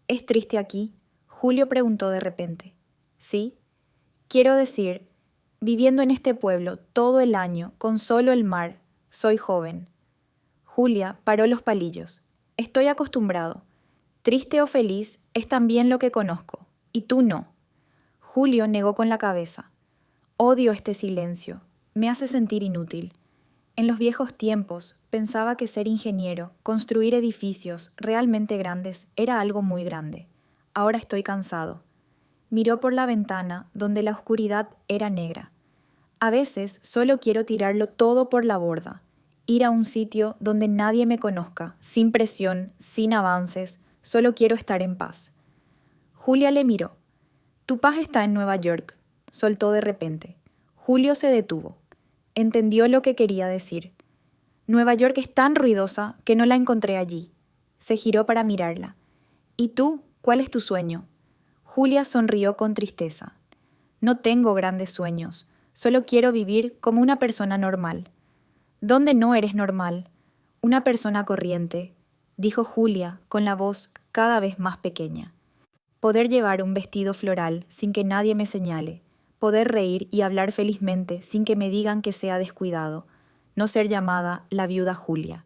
¿Es triste aquí?, Julio preguntó de repente. ¿Sí? Quiero decir, viviendo en este pueblo todo el año con solo el mar, soy joven. Julia paró los palillos. Estoy acostumbrado. Triste o feliz es también lo que conozco, y tú no. Julio negó con la cabeza. Odio este silencio. Me hace sentir inútil. En los viejos tiempos pensaba que ser ingeniero, construir edificios realmente grandes, era algo muy grande. Ahora estoy cansado. Miró por la ventana, donde la oscuridad era negra. A veces solo quiero tirarlo todo por la borda. Ir a un sitio donde nadie me conozca, sin presión, sin avances, solo quiero estar en paz. Julia le miró. Tu paz está en Nueva York, soltó de repente. Julio se detuvo. Entendió lo que quería decir. Nueva York es tan ruidosa que no la encontré allí. Se giró para mirarla. ¿Y tú? ¿Cuál es tu sueño? Julia sonrió con tristeza. No tengo grandes sueños, solo quiero vivir como una persona normal. ¿Dónde no eres normal? Una persona corriente, dijo Julia con la voz cada vez más pequeña. Poder llevar un vestido floral sin que nadie me señale, poder reír y hablar felizmente sin que me digan que sea descuidado, no ser llamada la viuda Julia.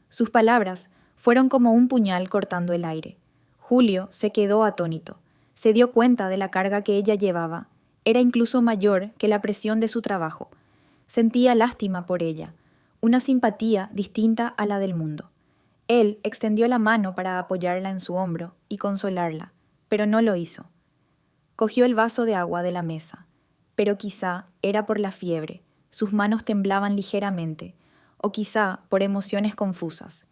Sus palabras fueron como un puñal cortando el aire. Julio se quedó atónito. Se dio cuenta de la carga que ella llevaba. Era incluso mayor que la presión de su trabajo. Sentía lástima por ella, una simpatía distinta a la del mundo. Él extendió la mano para apoyarla en su hombro y consolarla, pero no lo hizo. Cogió el vaso de agua de la mesa, pero quizá era por la fiebre, sus manos temblaban ligeramente, o quizá por emociones confusas.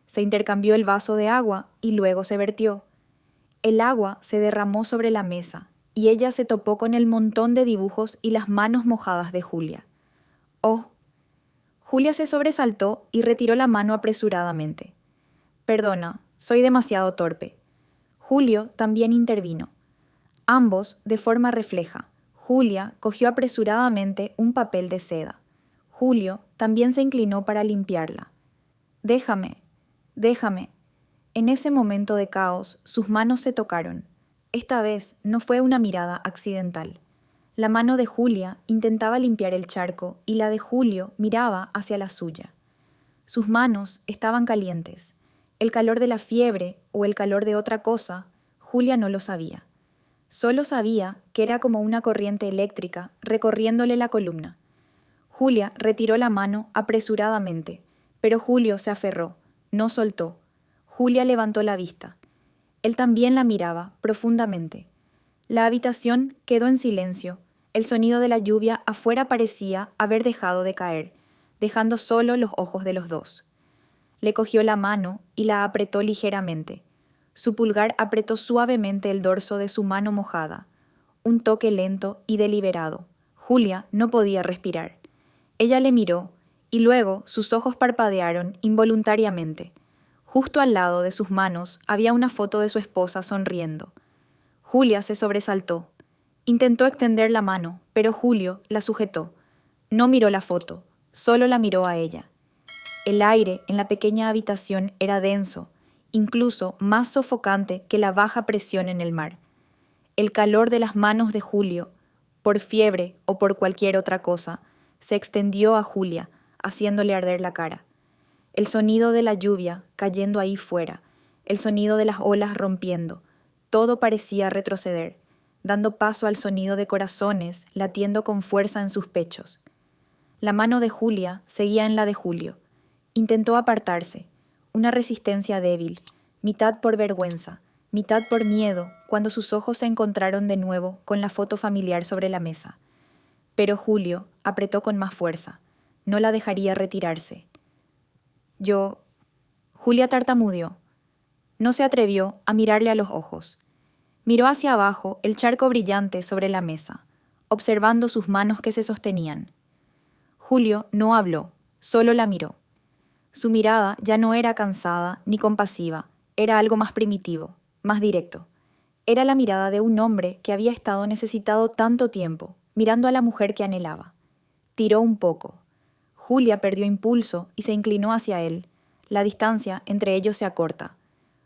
Se intercambió el vaso de agua y luego se vertió. El agua se derramó sobre la mesa y ella se topó con el montón de dibujos y las manos mojadas de Julia. «Oh». Julia se sobresaltó y retiró la mano apresuradamente. «Perdona, soy demasiado torpe». Julio también intervino. Ambos de forma refleja. Julia cogió apresuradamente un papel de seda. Julio también se inclinó para limpiarla. «Déjame, déjame». En ese momento de caos, sus manos se tocaron. Esta vez no fue una mirada accidental. La mano de Julia intentaba limpiar el charco y la de Julio miraba hacia la suya. Sus manos estaban calientes. El calor de la fiebre o el calor de otra cosa, Julia no lo sabía. Solo sabía que era como una corriente eléctrica recorriéndole la columna. Julia retiró la mano apresuradamente, pero Julio se aferró, no soltó. Julia levantó la vista. Él también la miraba profundamente. La habitación quedó en silencio. El sonido de la lluvia afuera parecía haber dejado de caer, dejando solo los ojos de los dos. Le cogió la mano y la apretó ligeramente. Su pulgar apretó suavemente el dorso de su mano mojada. Un toque lento y deliberado. Julia no podía respirar. Ella le miró, y luego sus ojos parpadearon involuntariamente. Justo al lado de sus manos había una foto de su esposa sonriendo. Julia se sobresaltó. Intentó extender la mano, pero Julio la sujetó. No miró la foto, solo la miró a ella. El aire en la pequeña habitación era denso, incluso más sofocante que la baja presión en el mar. El calor de las manos de Julio, por fiebre o por cualquier otra cosa, se extendió a Julia, haciéndole arder la cara. El sonido de la lluvia cayendo ahí fuera, el sonido de las olas rompiendo, todo parecía retroceder, dando paso al sonido de corazones latiendo con fuerza en sus pechos. La mano de Julia seguía en la de Julio. Intentó apartarse, una resistencia débil, mitad por vergüenza, mitad por miedo, cuando sus ojos se encontraron de nuevo con la foto familiar sobre la mesa. Pero Julio apretó con más fuerza. No la dejaría retirarse. Julia tartamudeó. No se atrevió a mirarle a los ojos. Miró hacia abajo el charco brillante sobre la mesa, observando sus manos que se sostenían. Julio no habló, solo la miró. Su mirada ya no era cansada ni compasiva, era algo más primitivo, más directo. Era la mirada de un hombre que había estado necesitado tanto tiempo, mirando a la mujer que anhelaba. Tiró un poco. Julia perdió impulso y se inclinó hacia él. La distancia entre ellos se acorta.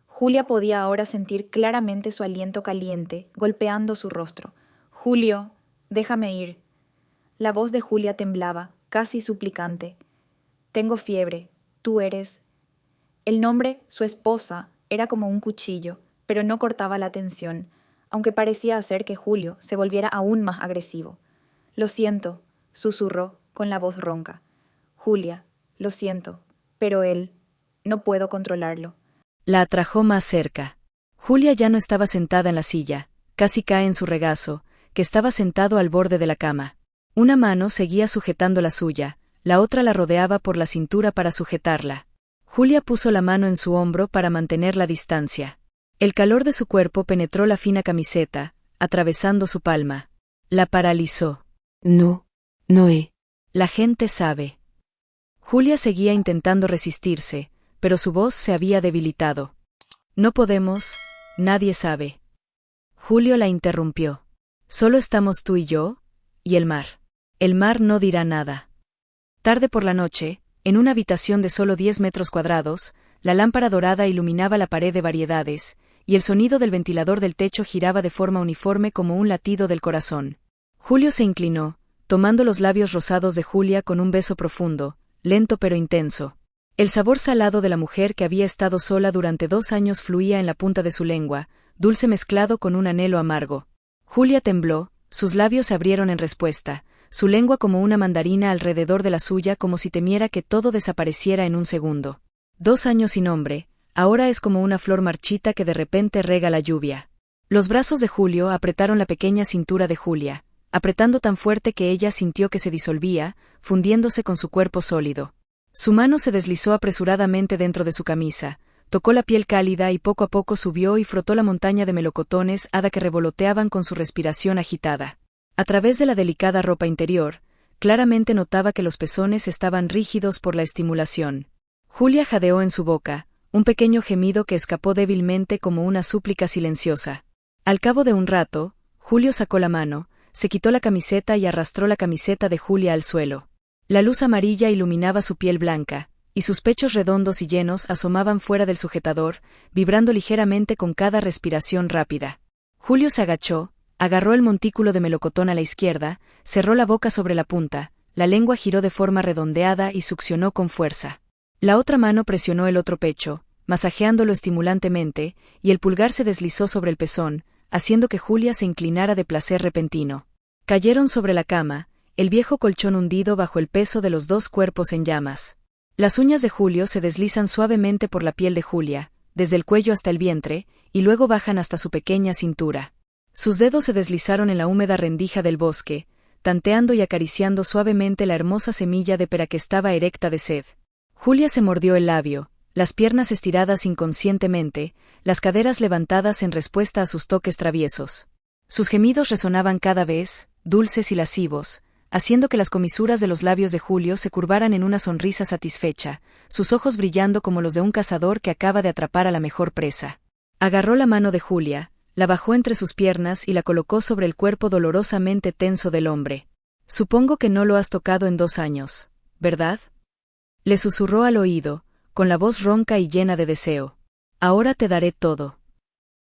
Julia podía ahora sentir claramente su aliento caliente golpeando su rostro. «Julio, déjame ir». La voz de Julia temblaba, casi suplicante. «Tengo fiebre. Tú eres...». El nombre, su esposa, era como un cuchillo, pero no cortaba la tensión, aunque parecía hacer que Julio se volviera aún más agresivo. «Lo siento», susurró con la voz ronca. «Julia, lo siento, pero él... no puedo controlarlo». La atrajo más cerca. Julia ya no estaba sentada en la silla, casi cae en su regazo, que estaba sentado al borde de la cama. Una mano seguía sujetando la suya, la otra la rodeaba por la cintura para sujetarla. Julia puso la mano en su hombro para mantener la distancia. El calor de su cuerpo penetró la fina camiseta, atravesando su palma. La paralizó. «No, Noé. La gente sabe». Julia seguía intentando resistirse, pero su voz se había debilitado. «No podemos, nadie sabe». Julio la interrumpió. «Solo estamos tú y yo, y el mar. El mar no dirá nada». Tarde por la noche, en una habitación de solo 10 metros cuadrados, la lámpara dorada iluminaba la pared de variedades, y el sonido del ventilador del techo giraba de forma uniforme como un latido del corazón. Julio se inclinó, tomando los labios rosados de Julia con un beso profundo, lento pero intenso. El sabor salado de la mujer que había estado sola durante 2 años fluía en la punta de su lengua, dulce mezclado con un anhelo amargo. Julia tembló, sus labios se abrieron en respuesta, su lengua como una mandarina alrededor de la suya como si temiera que todo desapareciera en un segundo. 2 años sin hombre, ahora es como una flor marchita que de repente rega la lluvia. Los brazos de Julio apretaron la pequeña cintura de Julia, apretando tan fuerte que ella sintió que se disolvía, fundiéndose con su cuerpo sólido. Su mano se deslizó apresuradamente dentro de su camisa, tocó la piel cálida y poco a poco subió y frotó la montaña de melocotones hada que revoloteaban con su respiración agitada. A través de la delicada ropa interior, claramente notaba que los pezones estaban rígidos por la estimulación. Julia jadeó en su boca, un pequeño gemido que escapó débilmente como una súplica silenciosa. Al cabo de un rato, Julio sacó la mano, se quitó la camiseta y arrastró la camiseta de Julia al suelo. La luz amarilla iluminaba su piel blanca, y sus pechos redondos y llenos asomaban fuera del sujetador, vibrando ligeramente con cada respiración rápida. Julio se agachó, agarró el montículo de melocotón a la izquierda, cerró la boca sobre la punta, la lengua giró de forma redondeada y succionó con fuerza. La otra mano presionó el otro pecho, masajeándolo estimulantemente, y el pulgar se deslizó sobre el pezón, haciendo que Julia se inclinara de placer repentino. Cayeron sobre la cama, el viejo colchón hundido bajo el peso de los 2 cuerpos en llamas. Las uñas de Julio se deslizan suavemente por la piel de Julia, desde el cuello hasta el vientre, y luego bajan hasta su pequeña cintura. Sus dedos se deslizaron en la húmeda rendija del bosque, tanteando y acariciando suavemente la hermosa semilla de pera que estaba erecta de sed. Julia se mordió el labio, las piernas estiradas inconscientemente, las caderas levantadas en respuesta a sus toques traviesos. Sus gemidos resonaban cada vez, dulces y lascivos, haciendo que las comisuras de los labios de Julio se curvaran en una sonrisa satisfecha, sus ojos brillando como los de un cazador que acaba de atrapar a la mejor presa. Agarró la mano de Julia, la bajó entre sus piernas y la colocó sobre el cuerpo dolorosamente tenso del hombre. «Supongo que no lo has tocado en 2 años, ¿verdad?», le susurró al oído, con la voz ronca y llena de deseo. «Ahora te daré todo».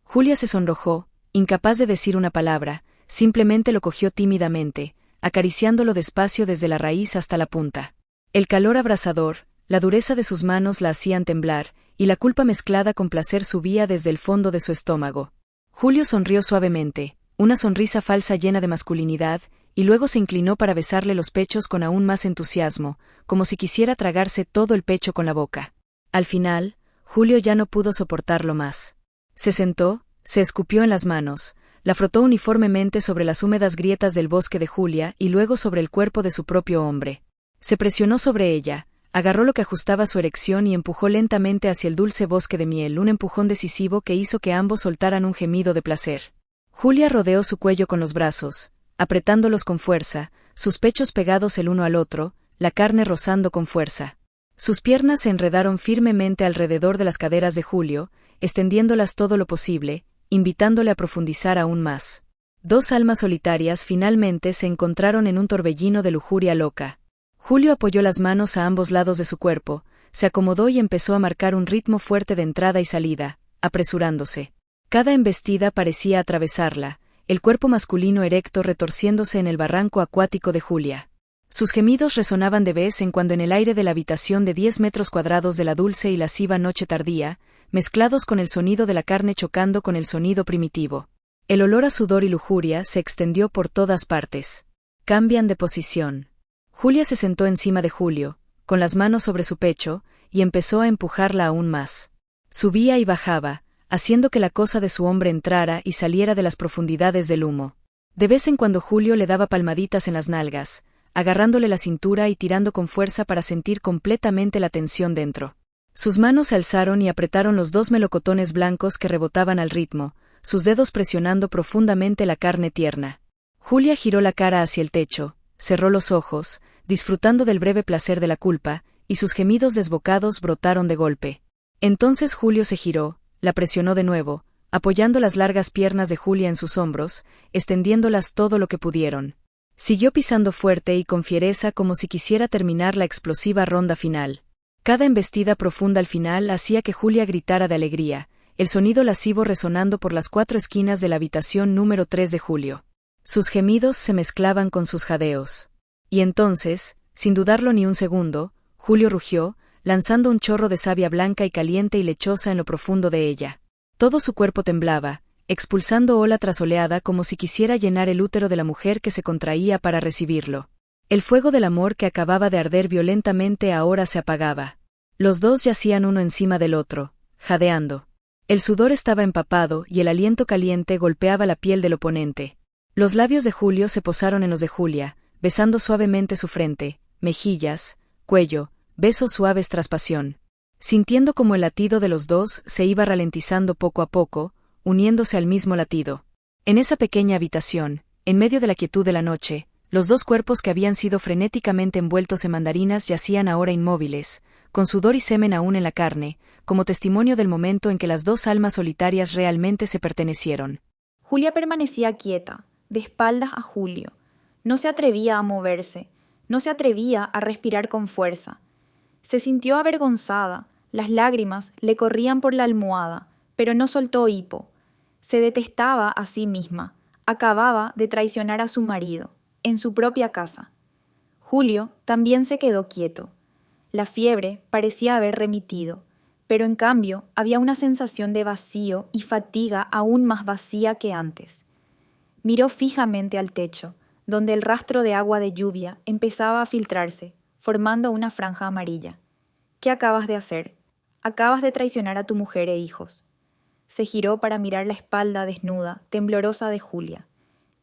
Julia se sonrojó, incapaz de decir una palabra, simplemente lo cogió tímidamente, acariciándolo despacio desde la raíz hasta la punta. El calor abrasador, la dureza de sus manos la hacían temblar, y la culpa mezclada con placer subía desde el fondo de su estómago. Julio sonrió suavemente, una sonrisa falsa llena de masculinidad, y luego se inclinó para besarle los pechos con aún más entusiasmo, como si quisiera tragarse todo el pecho con la boca. Al final, Julio ya no pudo soportarlo más. Se sentó, se escupió en las manos, la frotó uniformemente sobre las húmedas grietas del bosque de Julia y luego sobre el cuerpo de su propio hombre. Se presionó sobre ella, agarró lo que ajustaba su erección y empujó lentamente hacia el dulce bosque de miel, un empujón decisivo que hizo que ambos soltaran un gemido de placer. Julia rodeó su cuello con los brazos, apretándolos con fuerza, sus pechos pegados el uno al otro, la carne rozando con fuerza. Sus piernas se enredaron firmemente alrededor de las caderas de Julio, extendiéndolas todo lo posible, invitándole a profundizar aún más. 2 almas solitarias finalmente se encontraron en un torbellino de lujuria loca. Julio apoyó las manos a ambos lados de su cuerpo, se acomodó y empezó a marcar un ritmo fuerte de entrada y salida, apresurándose. Cada embestida parecía atravesarla, el cuerpo masculino erecto retorciéndose en el barranco acuático de Julia. Sus gemidos resonaban de vez en cuando en el aire de la habitación de 10 metros cuadrados de la dulce y lasciva noche tardía, mezclados con el sonido de la carne chocando con el sonido primitivo. El olor a sudor y lujuria se extendió por todas partes. Cambian de posición. Julia se sentó encima de Julio, con las manos sobre su pecho, y empezó a empujarla aún más. Subía y bajaba, haciendo que la cosa de su hombre entrara y saliera de las profundidades del humo. De vez en cuando Julio le daba palmaditas en las nalgas, agarrándole la cintura y tirando con fuerza para sentir completamente la tensión dentro. Sus manos se alzaron y apretaron los 2 melocotones blancos que rebotaban al ritmo, sus dedos presionando profundamente la carne tierna. Julia giró la cara hacia el techo, cerró los ojos, disfrutando del breve placer de la culpa, y sus gemidos desbocados brotaron de golpe. Entonces Julio se giró, la presionó de nuevo, apoyando las largas piernas de Julia en sus hombros, extendiéndolas todo lo que pudieron. Siguió pisando fuerte y con fiereza como si quisiera terminar la explosiva ronda final. Cada embestida profunda al final hacía que Julia gritara de alegría, el sonido lascivo resonando por las 4 esquinas de la habitación número 3 de Julio. Sus gemidos se mezclaban con sus jadeos. Y entonces, sin dudarlo ni un segundo, Julio rugió, lanzando un chorro de savia blanca y caliente y lechosa en lo profundo de ella. Todo su cuerpo temblaba, expulsando ola tras oleada como si quisiera llenar el útero de la mujer que se contraía para recibirlo. El fuego del amor que acababa de arder violentamente ahora se apagaba. Los dos yacían uno encima del otro, jadeando. El sudor estaba empapado y el aliento caliente golpeaba la piel del oponente. Los labios de Julio se posaron en los de Julia, besando suavemente su frente, mejillas, cuello, besos suaves tras pasión. Sintiendo como el latido de los dos se iba ralentizando poco a poco, uniéndose al mismo latido. En esa pequeña habitación, en medio de la quietud de la noche, los 2 cuerpos que habían sido frenéticamente envueltos en mandarinas yacían ahora inmóviles, con sudor y semen aún en la carne, como testimonio del momento en que las 2 almas solitarias realmente se pertenecieron. Julia permanecía quieta, de espaldas a Julio. No se atrevía a moverse, no se atrevía a respirar con fuerza. Se sintió avergonzada, las lágrimas le corrían por la almohada, pero no soltó hipo. Se detestaba a sí misma, acababa de traicionar a su marido, en su propia casa. Julio también se quedó quieto. La fiebre parecía haber remitido, pero en cambio había una sensación de vacío y fatiga aún más vacía que antes. Miró fijamente al techo, donde el rastro de agua de lluvia empezaba a filtrarse, formando una franja amarilla. «¿Qué acabas de hacer?», Acabas de traicionar a tu mujer e hijos. Se giró para mirar la espalda desnuda, temblorosa de Julia.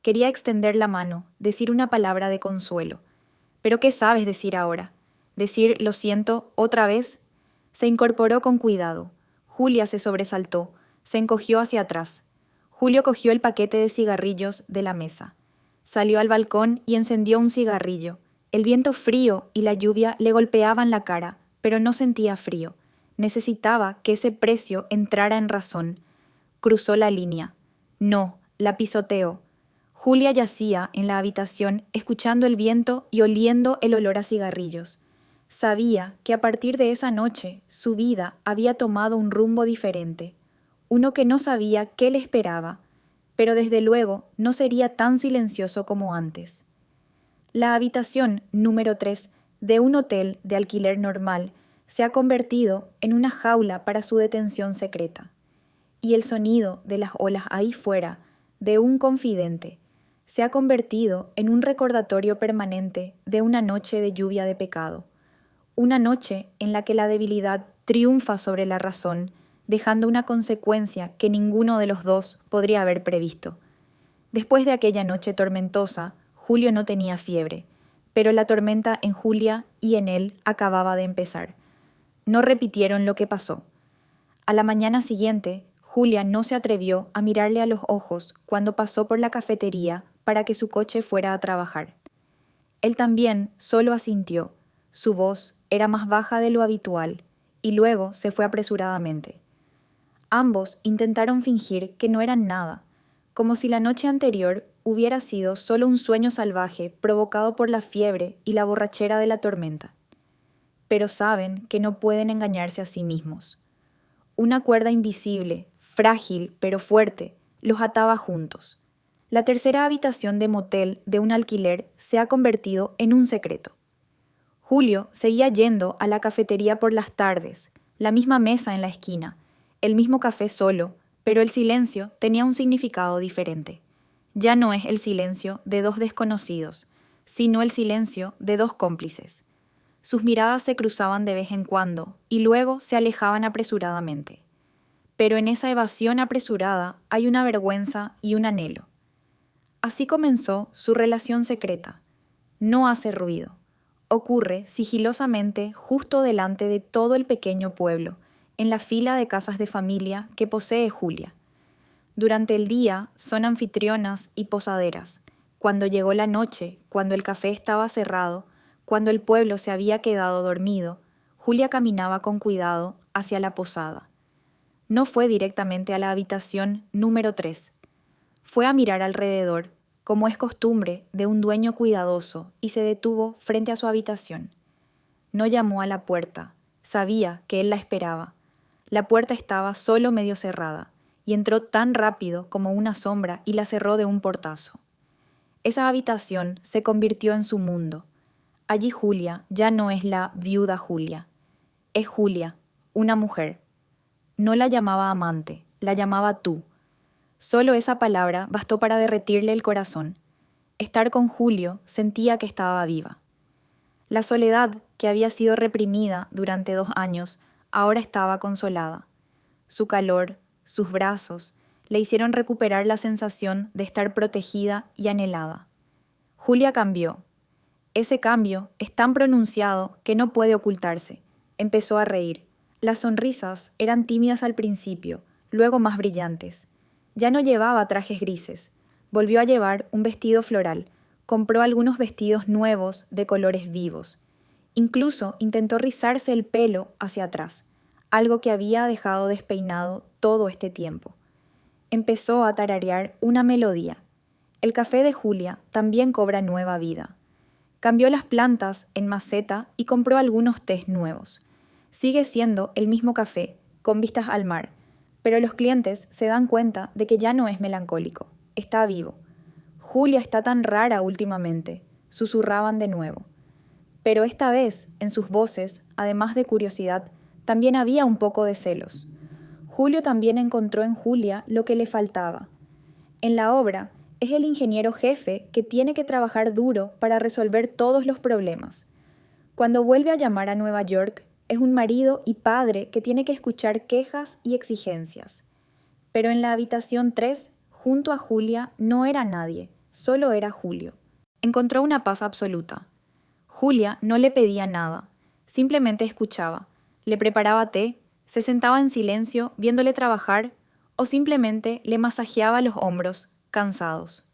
Quería extender la mano, decir una palabra de consuelo. ¿Pero qué sabes decir ahora? ¿Decir lo siento otra vez? Se incorporó con cuidado. Julia se sobresaltó, se encogió hacia atrás. Julio cogió el paquete de cigarrillos de la mesa. Salió al balcón y encendió un cigarrillo. El viento frío y la lluvia le golpeaban la cara, pero no sentía frío. Necesitaba que ese precio entrara en razón. Cruzó la línea. No, la pisoteó. Julia yacía en la habitación escuchando el viento y oliendo el olor a cigarrillos. Sabía que a partir de esa noche su vida había tomado un rumbo diferente, uno que no sabía qué le esperaba, pero desde luego no sería tan silencioso como antes. La habitación número 3 de un hotel de alquiler normal se ha convertido en una jaula para su detención secreta. Y el sonido de las olas ahí fuera, de un confidente, se ha convertido en un recordatorio permanente de una noche de lluvia de pecado. Una noche en la que la debilidad triunfa sobre la razón, dejando una consecuencia que ninguno de los dos podría haber previsto. Después de aquella noche tormentosa, Julio no tenía fiebre, pero la tormenta en Julia y en él acababa de empezar. No repitieron lo que pasó. A la mañana siguiente, Julia no se atrevió a mirarle a los ojos cuando pasó por la cafetería para que su coche fuera a trabajar. Él también solo asintió. Su voz era más baja de lo habitual, y luego se fue apresuradamente. Ambos intentaron fingir que no eran nada, como si la noche anterior hubiera sido solo un sueño salvaje provocado por la fiebre y la borrachera de la tormenta. Pero saben que no pueden engañarse a sí mismos. Una cuerda invisible, frágil pero fuerte, los ataba juntos. La tercera habitación de motel de un alquiler se ha convertido en un secreto. Julio seguía yendo a la cafetería por las tardes, la misma mesa en la esquina, el mismo café solo, pero el silencio tenía un significado diferente. Ya no es el silencio de dos desconocidos, sino el silencio de dos cómplices. Sus miradas se cruzaban de vez en cuando y luego se alejaban apresuradamente. Pero en esa evasión apresurada hay una vergüenza y un anhelo. Así comenzó su relación secreta. No hace ruido. Ocurre sigilosamente justo delante de todo el pequeño pueblo, en la fila de casas de familia que posee Julia. Durante el día son anfitrionas y posaderas. Cuando llegó la noche, cuando el café estaba cerrado, cuando el pueblo se había quedado dormido, Julia caminaba con cuidado hacia la posada. No fue directamente a la habitación número 3. Fue a mirar alrededor, como es costumbre de un dueño cuidadoso, y se detuvo frente a su habitación. No llamó a la puerta, sabía que él la esperaba. La puerta estaba solo medio cerrada, y entró tan rápido como una sombra y la cerró de un portazo. Esa habitación se convirtió en su mundo. Allí Julia ya no es la viuda Julia. Es Julia, una mujer. No la llamaba amante, la llamaba tú. Solo esa palabra bastó para derretirle el corazón. Estar con Julio sentía que estaba viva. La soledad, que había sido reprimida durante 2 años, ahora estaba consolada. Su calor, sus brazos, le hicieron recuperar la sensación de estar protegida y anhelada. Julia cambió. Ese cambio es tan pronunciado que no puede ocultarse. Empezó a reír. Las sonrisas eran tímidas al principio, luego más brillantes. Ya no llevaba trajes grises. Volvió a llevar un vestido floral. Compró algunos vestidos nuevos de colores vivos. Incluso intentó rizarse el pelo hacia atrás, algo que había dejado despeinado todo este tiempo. Empezó a tararear una melodía. El café de Julia también cobra nueva vida. Cambió las plantas en maceta y compró algunos tés nuevos. Sigue siendo el mismo café, con vistas al mar, pero los clientes se dan cuenta de que ya no es melancólico, está vivo. Julia está tan rara últimamente, susurraban de nuevo. Pero esta vez, en sus voces, además de curiosidad, también había un poco de celos. Julio también encontró en Julia lo que le faltaba. En la obra, es el ingeniero jefe que tiene que trabajar duro para resolver todos los problemas. Cuando vuelve a llamar a Nueva York, Es un marido y padre que tiene que escuchar quejas y exigencias. Pero en la habitación 3, junto a Julia, no era nadie, solo era Julio. Encontró una paz absoluta. Julia no le pedía nada, simplemente escuchaba, le preparaba té, se sentaba en silencio viéndole trabajar o simplemente le masajeaba los hombros, cansados.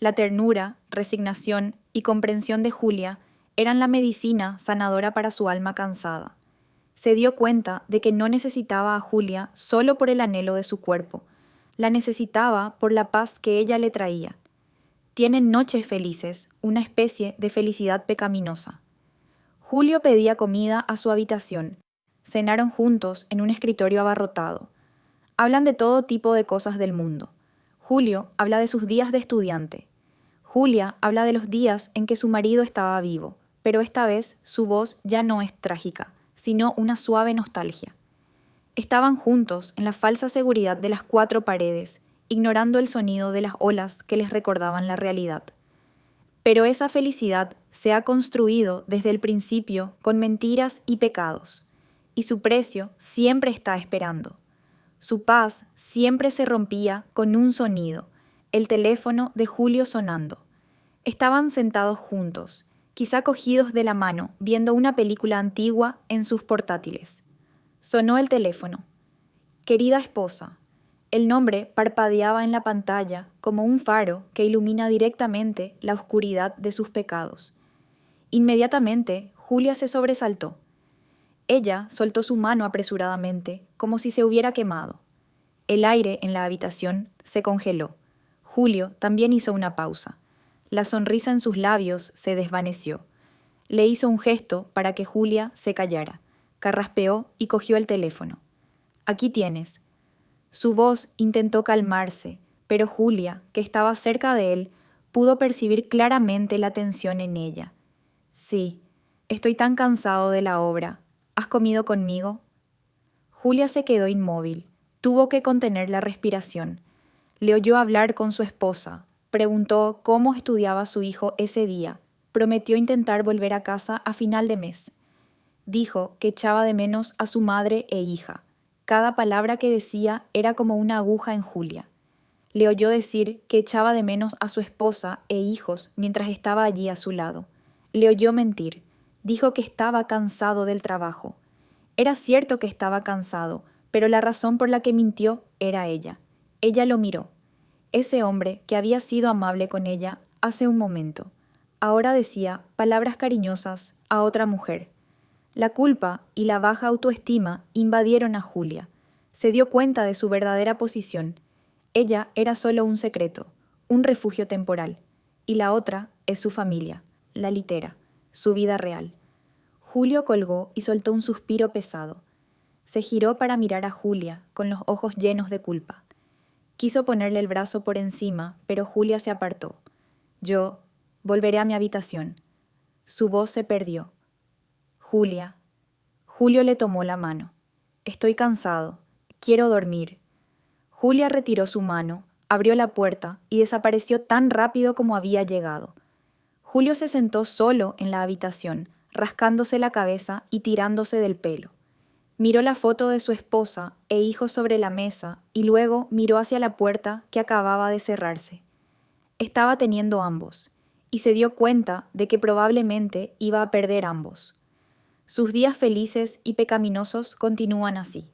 La ternura, resignación y comprensión de Julia eran la medicina sanadora para su alma cansada. Se dio cuenta de que no necesitaba a Julia solo por el anhelo de su cuerpo, la necesitaba por la paz que ella le traía. Tienen noches felices, una especie de felicidad pecaminosa. Julio pedía comida a su habitación. Cenaron juntos en un escritorio abarrotado. Hablan de todo tipo de cosas del mundo. Julio habla de sus días de estudiante. Julia habla de los días en que su marido estaba vivo, pero esta vez su voz ya no es trágica, sino una suave nostalgia. Estaban juntos en la falsa seguridad de las 4 paredes, ignorando el sonido de las olas que les recordaban la realidad. Pero esa felicidad se ha construido desde el principio con mentiras y pecados, y su precio siempre está esperando. Su paz siempre se rompía con un sonido, el teléfono de Julio sonando. Estaban sentados juntos, quizá cogidos de la mano, viendo una película antigua en sus portátiles. Sonó el teléfono. Querida esposa. El nombre parpadeaba en la pantalla como un faro que ilumina directamente la oscuridad de sus pecados. Inmediatamente, Julia se sobresaltó. Ella soltó su mano apresuradamente, como si se hubiera quemado. El aire en la habitación se congeló. Julio también hizo una pausa. La sonrisa en sus labios se desvaneció. Le hizo un gesto para que Julia se callara. Carraspeó y cogió el teléfono. Aquí tienes. Su voz intentó calmarse, pero Julia, que estaba cerca de él, pudo percibir claramente la tensión en ella. Sí, estoy tan cansado de la obra. ¿Has comido conmigo? Julia se quedó inmóvil. Tuvo que contener la respiración. Le oyó hablar con su esposa. Preguntó cómo estudiaba su hijo ese día. Prometió intentar volver a casa a final de mes. Dijo que echaba de menos a su madre e hija. Cada palabra que decía era como una aguja en Julia. Le oyó decir que echaba de menos a su esposa e hijos mientras estaba allí a su lado. Le oyó mentir. Dijo que estaba cansado del trabajo. Era cierto que estaba cansado, pero la razón por la que mintió era ella. Ella lo miró. Ese hombre que había sido amable con ella hace un momento. Ahora decía palabras cariñosas a otra mujer. La culpa y la baja autoestima invadieron a Julia. Se dio cuenta de su verdadera posición. Ella era solo un secreto, un refugio temporal, y la otra es su familia, la litera, su vida real. Julio colgó y soltó un suspiro pesado. Se giró para mirar a Julia, con los ojos llenos de culpa. Quiso ponerle el brazo por encima, pero Julia se apartó. Yo volveré a mi habitación. Su voz se perdió. Julia. Julio le tomó la mano. Estoy cansado. Quiero dormir. Julia retiró su mano, abrió la puerta y desapareció tan rápido como había llegado. Julio se sentó solo en la habitación, rascándose la cabeza y tirándose del pelo. Miró la foto de su esposa e hijos sobre la mesa y luego miró hacia la puerta que acababa de cerrarse. Estaba teniendo ambos, y se dio cuenta de que probablemente iba a perder ambos. Sus días felices y pecaminosos continúan así.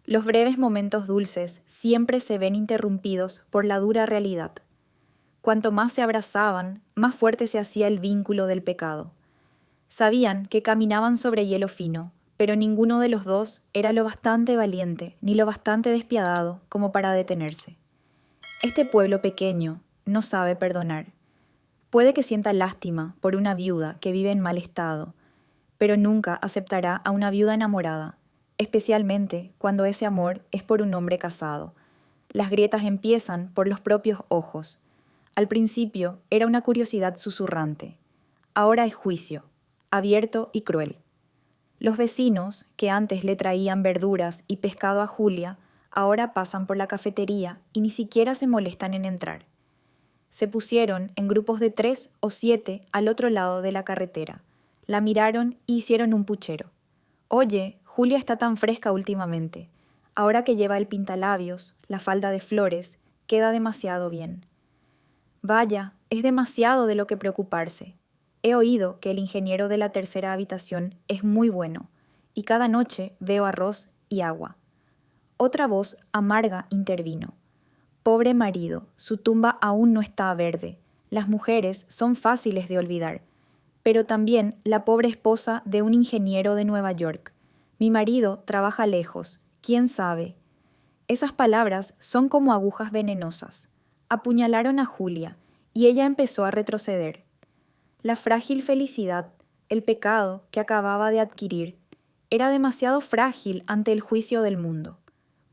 Los breves momentos dulces siempre se ven interrumpidos por la dura realidad. Cuanto más se abrazaban, más fuerte se hacía el vínculo del pecado. Sabían que caminaban sobre hielo fino, pero ninguno de los dos era lo bastante valiente ni lo bastante despiadado como para detenerse. Este pueblo pequeño no sabe perdonar. Puede que sienta lástima por una viuda que vive en mal estado, pero nunca aceptará a una viuda enamorada, especialmente cuando ese amor es por un hombre casado. Las grietas empiezan por los propios ojos. Al principio era una curiosidad susurrante. Ahora es juicio, abierto y cruel. Los vecinos, que antes le traían verduras y pescado a Julia, ahora pasan por la cafetería y ni siquiera se molestan en entrar. Se pusieron en grupos de 3 o 7 al otro lado de la carretera. La miraron y hicieron un puchero. Oye, Julia está tan fresca últimamente. Ahora que lleva el pintalabios, la falda de flores, queda demasiado bien. Vaya, es demasiado de lo que preocuparse. He oído que el ingeniero de la tercera habitación es muy bueno, y cada noche veo arroz y agua. Otra voz amarga intervino. Pobre marido, su tumba aún no está verde. Las mujeres son fáciles de olvidar. Pero también la pobre esposa de un ingeniero de Nueva York. Mi marido trabaja lejos, ¿quién sabe? Esas palabras son como agujas venenosas. Apuñalaron a Julia, y ella empezó a retroceder. La frágil felicidad, el pecado que acababa de adquirir, era demasiado frágil ante el juicio del mundo.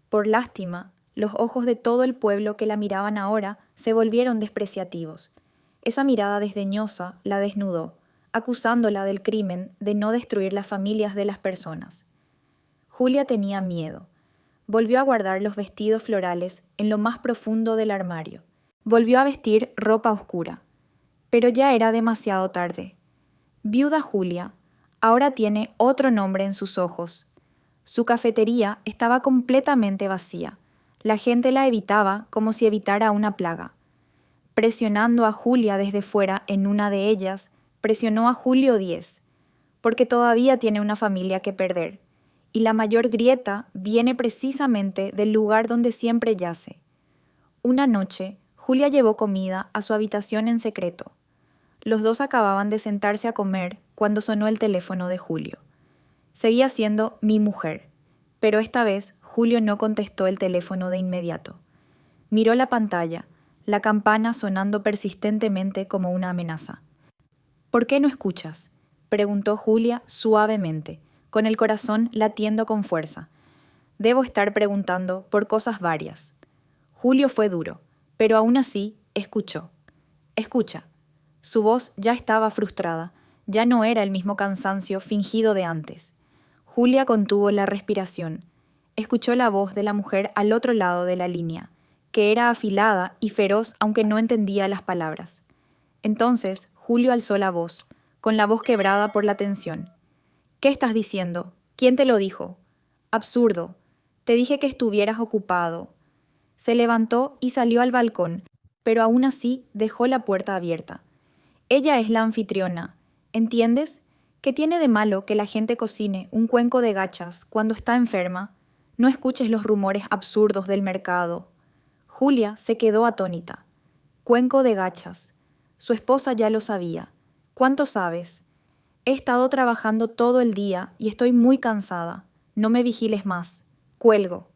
Por lástima, los ojos de todo el pueblo que la miraban ahora se volvieron despreciativos. Esa mirada desdeñosa la desnudó, acusándola del crimen de no destruir las familias de las personas. Julia tenía miedo. Volvió a guardar los vestidos florales en lo más profundo del armario. Volvió a vestir ropa oscura. Pero ya era demasiado tarde. Viuda Julia ahora tiene otro nombre en sus ojos. Su cafetería estaba completamente vacía. La gente la evitaba como si evitara una plaga. Presionando a Julia desde fuera en una de ellas, presionó a Julio X, porque todavía tiene una familia que perder, y la mayor grieta viene precisamente del lugar donde siempre yace. Una noche, Julia llevó comida a su habitación en secreto. Los dos acababan de sentarse a comer cuando sonó el teléfono de Julio. Seguía siendo mi mujer, pero esta vez Julio no contestó el teléfono de inmediato. Miró la pantalla, la campana sonando persistentemente como una amenaza. ¿Por qué no escuchas?, preguntó Julia suavemente, con el corazón latiendo con fuerza. Debo estar preguntando por cosas varias. Julio fue duro, pero aún así escuchó. Escucha. Su voz ya estaba frustrada, ya no era el mismo cansancio fingido de antes. Julia contuvo la respiración. Escuchó la voz de la mujer al otro lado de la línea, que era afilada y feroz aunque no entendía las palabras. Entonces Julio alzó la voz, con la voz quebrada por la tensión. ¿Qué estás diciendo? ¿Quién te lo dijo? Absurdo. Te dije que estuvieras ocupado. Se levantó y salió al balcón, pero aún así dejó la puerta abierta. Ella es la anfitriona. ¿Entiendes? ¿Qué tiene de malo que la gente cocine un cuenco de gachas cuando está enferma? No escuches los rumores absurdos del mercado. Julia se quedó atónita. Cuenco de gachas. Su esposa ya lo sabía. ¿Cuánto sabes? He estado trabajando todo el día y estoy muy cansada. No me vigiles más. Cuelgo.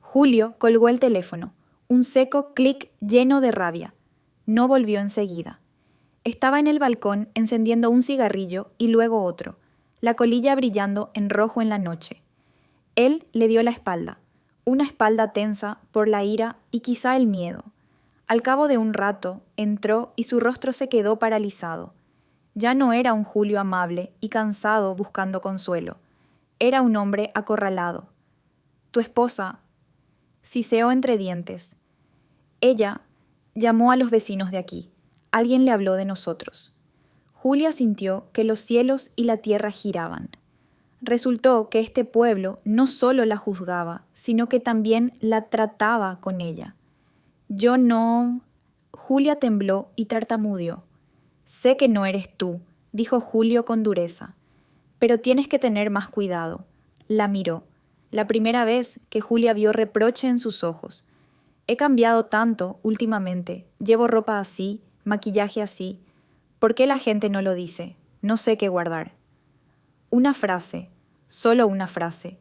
Julio colgó el teléfono. Un seco clic lleno de rabia. No volvió enseguida. Estaba en el balcón encendiendo un cigarrillo y luego otro, la colilla brillando en rojo en la noche. Él le dio la espalda, una espalda tensa por la ira y quizá el miedo. Al cabo de un rato, entró y su rostro se quedó paralizado. Ya no era un Julio amable y cansado buscando consuelo. Era un hombre acorralado. Tu esposa, siseó entre dientes. Ella llamó a los vecinos de aquí. Alguien le habló de nosotros. Julia sintió que los cielos y la tierra giraban. Resultó que este pueblo no solo la juzgaba, sino que también la trataba con ella. Yo no... Julia tembló y tartamudeó. Sé que no eres tú, dijo Julio con dureza, pero tienes que tener más cuidado. La miró, la primera vez que Julia vio reproche en sus ojos. He cambiado tanto últimamente, llevo ropa así, maquillaje así. ¿Por qué la gente no lo dice? No sé qué guardar. Una frase, solo una frase,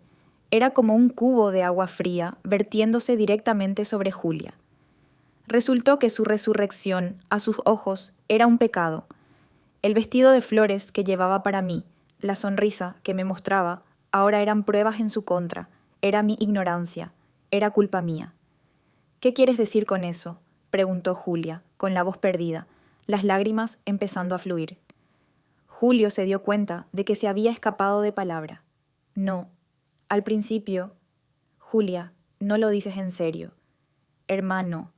era como un cubo de agua fría vertiéndose directamente sobre Julia. Resultó que su resurrección, a sus ojos, era un pecado. El vestido de flores que llevaba para mí, la sonrisa que me mostraba, ahora eran pruebas en su contra, era mi ignorancia, era culpa mía. ¿Qué quieres decir con eso?, preguntó Julia, con la voz perdida, las lágrimas empezando a fluir. Julio se dio cuenta de que se había escapado de palabra. No, al principio... Julia, no lo dices en serio. Hermano,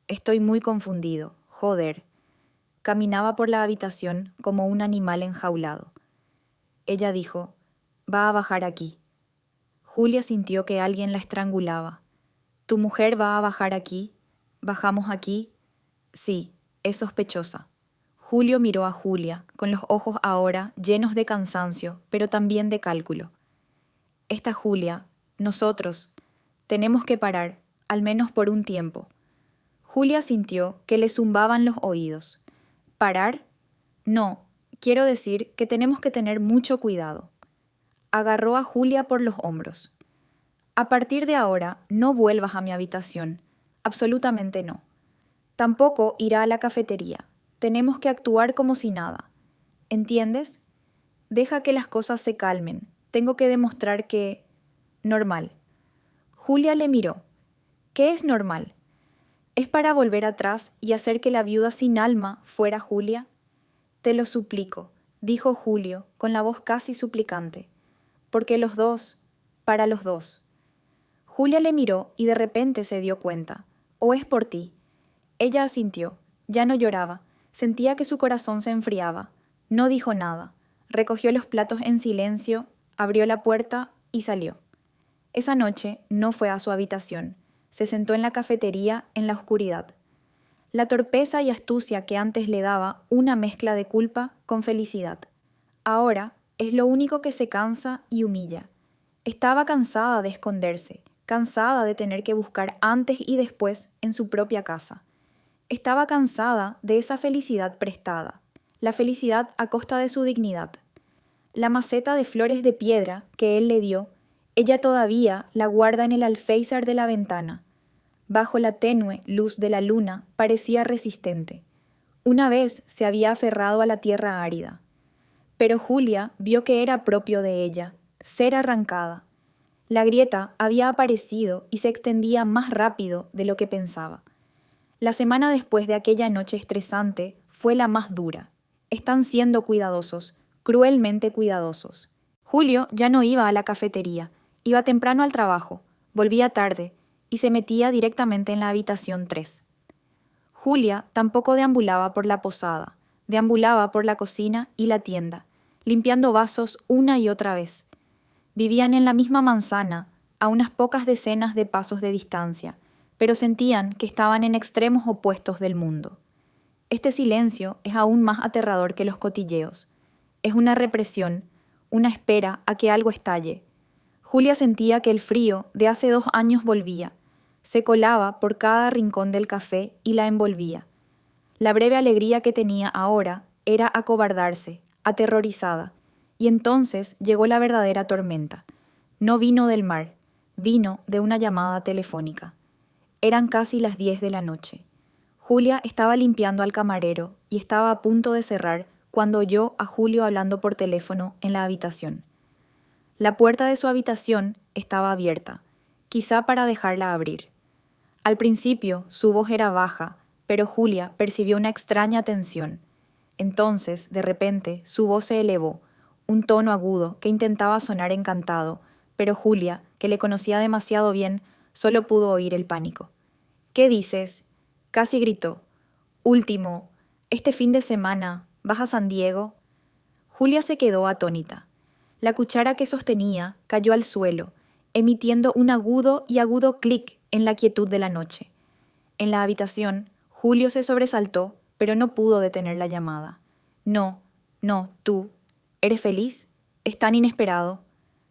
estoy muy confundido, joder. Caminaba por la habitación como un animal enjaulado. Ella dijo, va a bajar aquí. Julia sintió que alguien la estrangulaba. ¿Tu mujer va a bajar aquí? ¿Bajamos aquí? Sí, es sospechosa. Julio miró a Julia, con los ojos ahora llenos de cansancio, pero también de cálculo. Esta Julia, nosotros, tenemos que parar, al menos por un tiempo. Julia sintió que le zumbaban los oídos. ¿Parar? No, quiero decir que tenemos que tener mucho cuidado. Agarró a Julia por los hombros. A partir de ahora, no vuelvas a mi habitación. Absolutamente no. Tampoco irá a la cafetería. Tenemos que actuar como si nada. ¿Entiendes? Deja que las cosas se calmen. Tengo que demostrar que... Normal. Julia le miró. ¿Qué es normal? ¿Es para volver atrás y hacer que la viuda sin alma fuera Julia? Te lo suplico, dijo Julio, con la voz casi suplicante. Porque los dos, para los dos. Julia le miró y de repente se dio cuenta. ¿O es por ti? Ella asintió. Ya no lloraba. Sentía que su corazón se enfriaba. No dijo nada. Recogió los platos en silencio, abrió la puerta y salió. Esa noche no fue a su habitación. Se sentó en la cafetería en la oscuridad. La torpeza y astucia que antes le daba una mezcla de culpa con felicidad. Ahora es lo único que se cansa y humilla. Estaba cansada de esconderse, cansada de tener que buscar antes y después en su propia casa. Estaba cansada de esa felicidad prestada, la felicidad a costa de su dignidad. La maceta de flores de piedra que él le dio, ella todavía la guarda en el alféizar de la ventana. Bajo la tenue luz de la luna parecía resistente. Una vez se había aferrado a la tierra árida. Pero Julia vio que era propio de ella, ser arrancada. La grieta había aparecido y se extendía más rápido de lo que pensaba. La semana después de aquella noche estresante fue la más dura. Están siendo cuidadosos, cruelmente cuidadosos. Julio ya no iba a la cafetería, iba temprano al trabajo, volvía tarde y se metía directamente en la habitación 3. Julia tampoco deambulaba por la posada, deambulaba por la cocina y la tienda, limpiando vasos una y otra vez. Vivían en la misma manzana, a unas pocas decenas de pasos de distancia, pero sentían que estaban en extremos opuestos del mundo. Este silencio es aún más aterrador que los cotilleos. Es una represión, una espera a que algo estalle. Julia sentía que el frío de hace 2 años volvía, se colaba por cada rincón del café y la envolvía. La breve alegría que tenía ahora era acobardarse, aterrorizada, y entonces llegó la verdadera tormenta. No vino del mar, vino de una llamada telefónica. Eran casi las 10 de la noche. Julia estaba limpiando al camarero y estaba a punto de cerrar cuando oyó a Julio hablando por teléfono en la habitación. La puerta de su habitación estaba abierta, quizá para dejarla abrir. Al principio su voz era baja, pero Julia percibió una extraña tensión. Entonces, de repente, su voz se elevó, un tono agudo que intentaba sonar encantado, pero Julia, que le conocía demasiado bien, solo pudo oír el pánico. ¿Qué dices? Casi gritó. Último, este fin de semana, ¿vas a San Diego? Julia se quedó atónita. La cuchara que sostenía cayó al suelo, emitiendo un agudo y agudo clic en la quietud de la noche. En la habitación, Julio se sobresaltó, pero no pudo detener la llamada. No, tú. ¿Eres feliz? ¿Es tan inesperado?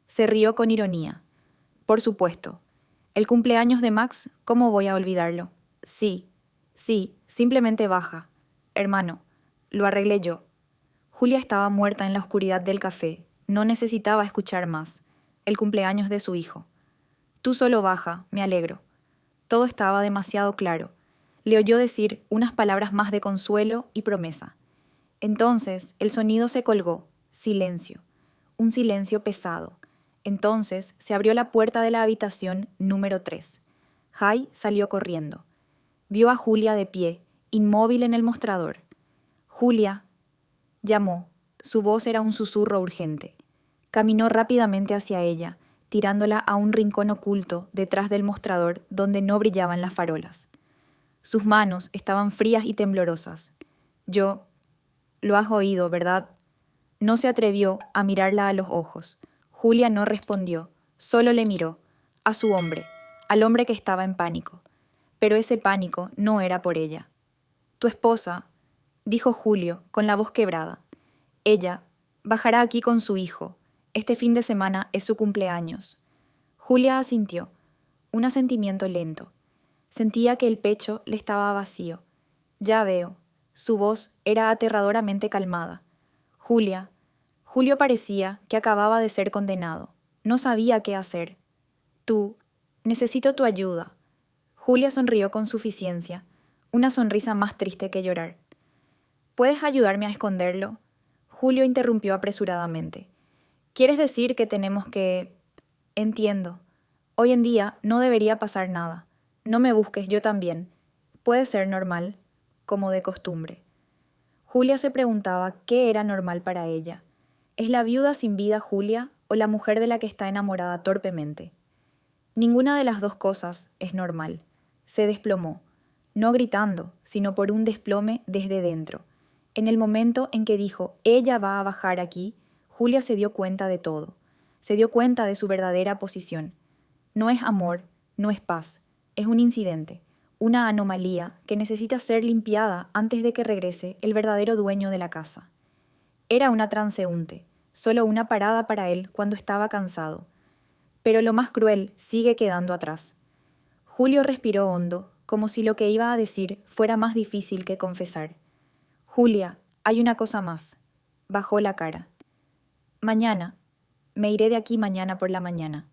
Se rió con ironía. Por supuesto. El cumpleaños de Max, ¿cómo voy a olvidarlo? Sí, simplemente baja. Hermano, lo arreglé yo. Julia estaba muerta en la oscuridad del café. No necesitaba escuchar más. El cumpleaños de su hijo. Tú solo baja, me alegro. Todo estaba demasiado claro. Le oyó decir unas palabras más de consuelo y promesa. Entonces el sonido se colgó. Silencio. Un silencio pesado. Entonces se abrió la puerta de la habitación número 3. Jai salió corriendo. Vio a Julia de pie, inmóvil en el mostrador. Julia, llamó. Su voz era un susurro urgente. Caminó rápidamente hacia ella, tirándola a un rincón oculto detrás del mostrador donde no brillaban las farolas. Sus manos estaban frías y temblorosas. Lo has oído, ¿verdad? No se atrevió a mirarla a los ojos. Julia no respondió, solo le miró, a su hombre, al hombre que estaba en pánico. Pero ese pánico no era por ella. Tu esposa, dijo Julio con la voz quebrada. Ella bajará aquí con su hijo. Este fin de semana es su cumpleaños. Julia asintió, un asentimiento lento. Sentía que el pecho le estaba vacío. Ya veo. Su voz era aterradoramente calmada. Julio parecía que acababa de ser condenado. No sabía qué hacer. Necesito tu ayuda. Julia sonrió con suficiencia, una sonrisa más triste que llorar. ¿Puedes ayudarme a esconderlo? Julio interrumpió apresuradamente. ¿Quieres decir que tenemos que...? Entiendo. Hoy en día no debería pasar nada. No me busques, yo también. Puede ser normal, como de costumbre. Julia se preguntaba qué era normal para ella. ¿Es la viuda sin vida Julia o la mujer de la que está enamorada torpemente? Ninguna de las dos cosas es normal. Se desplomó, no gritando, sino por un desplome desde dentro. En el momento en que dijo, ella va a bajar aquí, Julia se dio cuenta de todo. Se dio cuenta de su verdadera posición. No es amor, no es paz, es un incidente, una anomalía que necesita ser limpiada antes de que regrese el verdadero dueño de la casa. Era una transeúnte, solo una parada para él cuando estaba cansado. Pero lo más cruel sigue quedando atrás. Julio respiró hondo, como si lo que iba a decir fuera más difícil que confesar. Julia, hay una cosa más. Bajó la cara. Mañana. Me iré de aquí mañana por la mañana.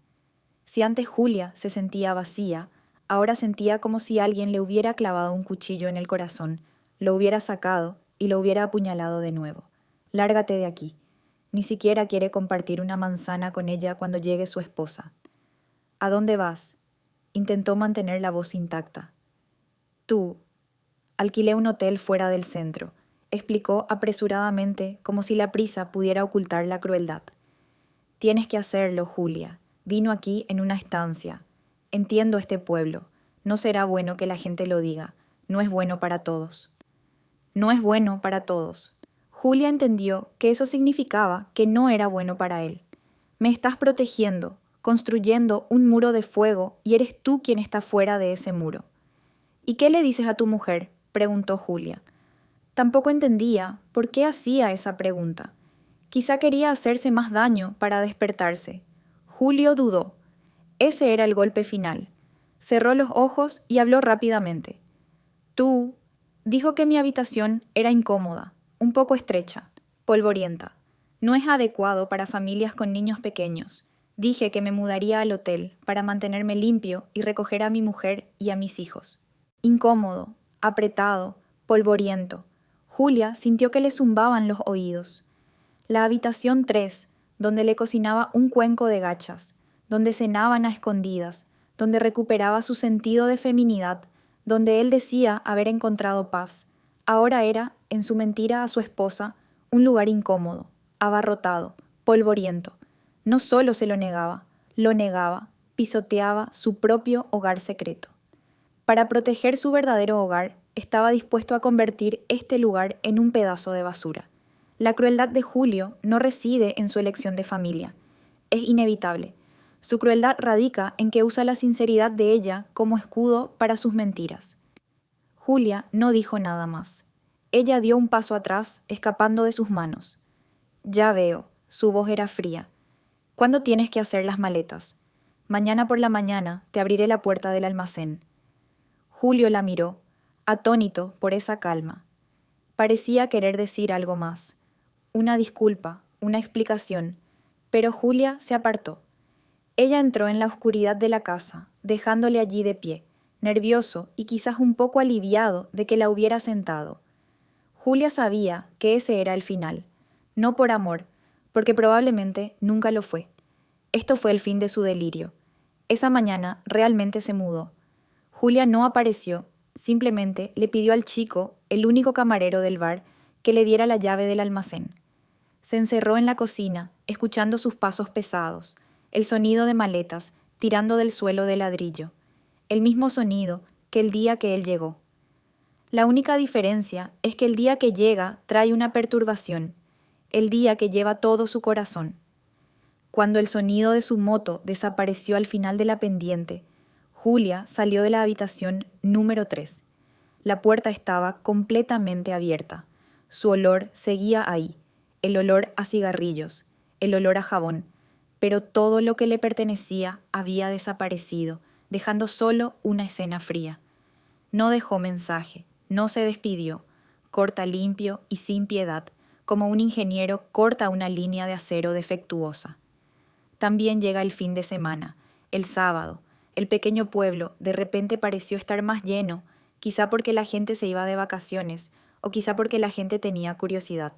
Si antes Julia se sentía vacía, ahora sentía como si alguien le hubiera clavado un cuchillo en el corazón, lo hubiera sacado y lo hubiera apuñalado de nuevo. Lárgate de aquí. Ni siquiera quiere compartir una manzana con ella cuando llegue su esposa. ¿A dónde vas? Intentó mantener la voz intacta. Alquilé un hotel fuera del centro, explicó apresuradamente como si la prisa pudiera ocultar la crueldad. Tienes que hacerlo, Julia. Vino aquí en una estancia. Entiendo este pueblo. No será bueno que la gente lo diga. No es bueno para todos. No es bueno para todos. Julia entendió que eso significaba que no era bueno para él. Me estás protegiendo, construyendo un muro de fuego y eres tú quien está fuera de ese muro. ¿Y qué le dices a tu mujer?, preguntó Julia. Tampoco entendía por qué hacía esa pregunta. Quizá quería hacerse más daño para despertarse. Julio dudó. Ese era el golpe final. Cerró los ojos y habló rápidamente. Dijo que mi habitación era incómoda, un poco estrecha, polvorienta. No es adecuado para familias con niños pequeños. Dije que me mudaría al hotel para mantenerme limpio y recoger a mi mujer y a mis hijos. Incómodo, apretado, polvoriento. Julia sintió que le zumbaban los oídos. La habitación 3, donde le cocinaba un cuenco de gachas, donde cenaban a escondidas, donde recuperaba su sentido de feminidad, donde él decía haber encontrado paz, ahora era, en su mentira a su esposa, un lugar incómodo, abarrotado, polvoriento. No solo se lo negaba, pisoteaba su propio hogar secreto. Para proteger su verdadero hogar, estaba dispuesto a convertir este lugar en un pedazo de basura. La crueldad de Julio no reside en su elección de familia. Es inevitable. Su crueldad radica en que usa la sinceridad de ella como escudo para sus mentiras. Julia no dijo nada más. Ella dio un paso atrás, escapando de sus manos. Ya veo, su voz era fría. ¿Cuándo tienes que hacer las maletas? Mañana por la mañana te abriré la puerta del almacén. Julio la miró, atónito por esa calma. Parecía querer decir algo más. Una disculpa, una explicación, pero Julia se apartó. Ella entró en la oscuridad de la casa, dejándole allí de pie, nervioso y quizás un poco aliviado de que la hubiera sentado. Julia sabía que ese era el final, no por amor, porque probablemente nunca lo fue. Esto fue el fin de su delirio. Esa mañana realmente se mudó. Julia no apareció, simplemente le pidió al chico, el único camarero del bar, que le diera la llave del almacén. Se encerró en la cocina, escuchando sus pasos pesados, el sonido de maletas tirando del suelo de ladrillo, el mismo sonido que el día que él llegó. La única diferencia es que el día que llega trae una perturbación, el día que lleva todo su corazón. Cuando el sonido de su moto desapareció al final de la pendiente, Julia salió de la habitación número 3. La puerta estaba completamente abierta. Su olor seguía ahí, el olor a cigarrillos, el olor a jabón, pero todo lo que le pertenecía había desaparecido, dejando solo una escena fría. No dejó mensaje, no se despidió, corta limpio y sin piedad, como un ingeniero corta una línea de acero defectuosa. También llega el fin de semana, el sábado. El pequeño pueblo de repente pareció estar más lleno, quizá porque la gente se iba de vacaciones o quizá porque la gente tenía curiosidad.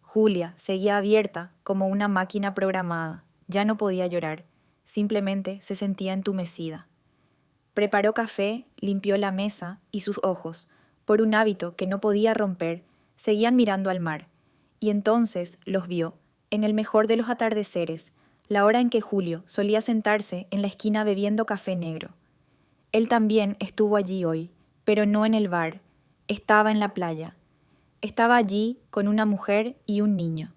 Julia seguía abierta como una máquina programada. Ya no podía llorar, simplemente se sentía entumecida. Preparó café, limpió la mesa y sus ojos, por un hábito que no podía romper, seguían mirando al mar. Y entonces los vio, en el mejor de los atardeceres, la hora en que Julio solía sentarse en la esquina bebiendo café negro. Él también estuvo allí hoy, pero no en el bar, estaba en la playa. Estaba allí con una mujer y un niño.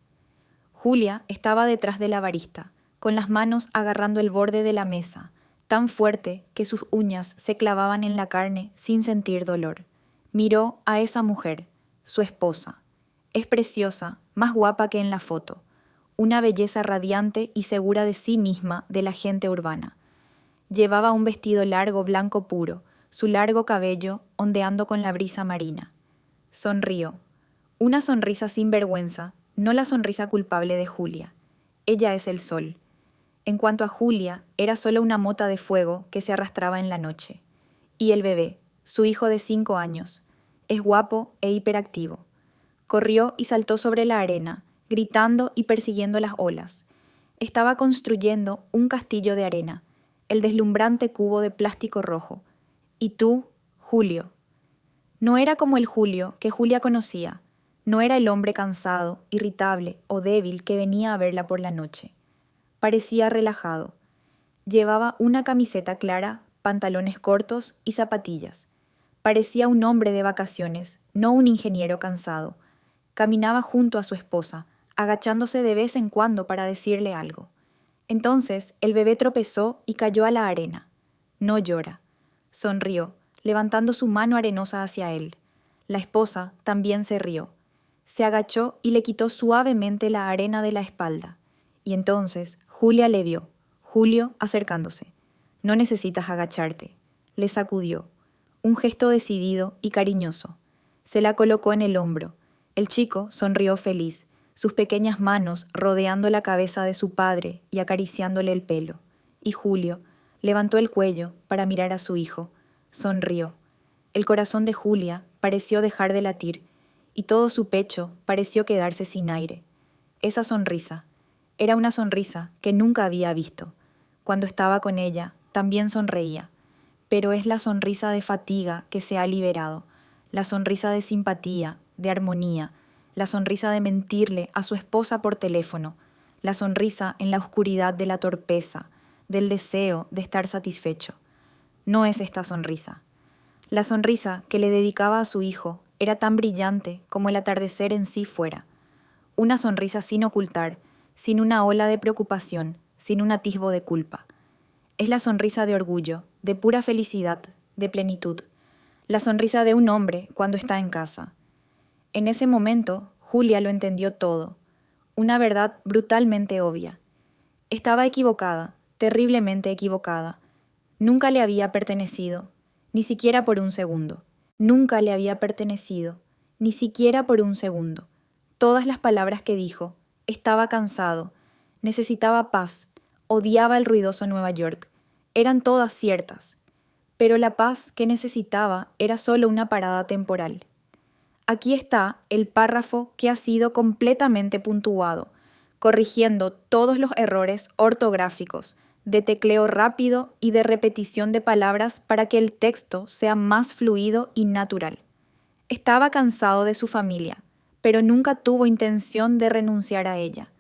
Julia estaba detrás de la barista, con las manos agarrando el borde de la mesa, tan fuerte que sus uñas se clavaban en la carne sin sentir dolor. Miró a esa mujer, su esposa. Es preciosa, más guapa que en la foto. Una belleza radiante y segura de sí misma de la gente urbana. Llevaba un vestido largo blanco puro, su largo cabello ondeando con la brisa marina. Sonrió. Una sonrisa sin vergüenza, no la sonrisa culpable de Julia. Ella es el sol. En cuanto a Julia, era solo una mota de fuego que se arrastraba en la noche. Y el bebé, su hijo de 5 años. Es guapo e hiperactivo. Corrió y saltó sobre la arena, gritando y persiguiendo las olas. Estaba construyendo un castillo de arena, el deslumbrante cubo de plástico rojo. Y tú, Julio. No era como el Julio que Julia conocía. No era el hombre cansado, irritable o débil que venía a verla por la noche. Parecía relajado. Llevaba una camiseta clara, pantalones cortos y zapatillas. Parecía un hombre de vacaciones, no un ingeniero cansado. Caminaba junto a su esposa, agachándose de vez en cuando para decirle algo. Entonces el bebé tropezó y cayó a la arena. No llora. Sonrió, levantando su mano arenosa hacia él. La esposa también se rió. Se agachó y le quitó suavemente la arena de la espalda. Y entonces Julia le vio, Julio acercándose. No necesitas agacharte. Le sacudió. Un gesto decidido y cariñoso. Se la colocó en el hombro. El chico sonrió feliz, sus pequeñas manos rodeando la cabeza de su padre y acariciándole el pelo. Y Julio levantó el cuello para mirar a su hijo. Sonrió. El corazón de Julia pareció dejar de latir y todo su pecho pareció quedarse sin aire. Esa sonrisa era una sonrisa que nunca había visto. Cuando estaba con ella, también sonreía. Pero es la sonrisa de fatiga que se ha liberado, la sonrisa de simpatía, de armonía, la sonrisa de mentirle a su esposa por teléfono, la sonrisa en la oscuridad de la torpeza, del deseo de estar satisfecho. No es esta sonrisa. La sonrisa que le dedicaba a su hijo era tan brillante como el atardecer en sí fuera. Una sonrisa sin ocultar, sin una ola de preocupación, sin un atisbo de culpa. Es la sonrisa de orgullo, de pura felicidad, de plenitud. La sonrisa de un hombre cuando está en casa. En ese momento, Julia lo entendió todo. Una verdad brutalmente obvia. Estaba equivocada, terriblemente equivocada. Nunca le había pertenecido, ni siquiera por un segundo. Nunca le había pertenecido, ni siquiera por un segundo. Todas las palabras que dijo, estaba cansado, necesitaba paz, odiaba el ruidoso Nueva York. Eran todas ciertas. Pero la paz que necesitaba era solo una parada temporal. Aquí está el párrafo que ha sido completamente puntuado, corrigiendo todos los errores ortográficos, de tecleo rápido y de repetición de palabras para que el texto sea más fluido y natural. Estaba cansado de su familia, pero nunca tuvo intención de renunciar a ella.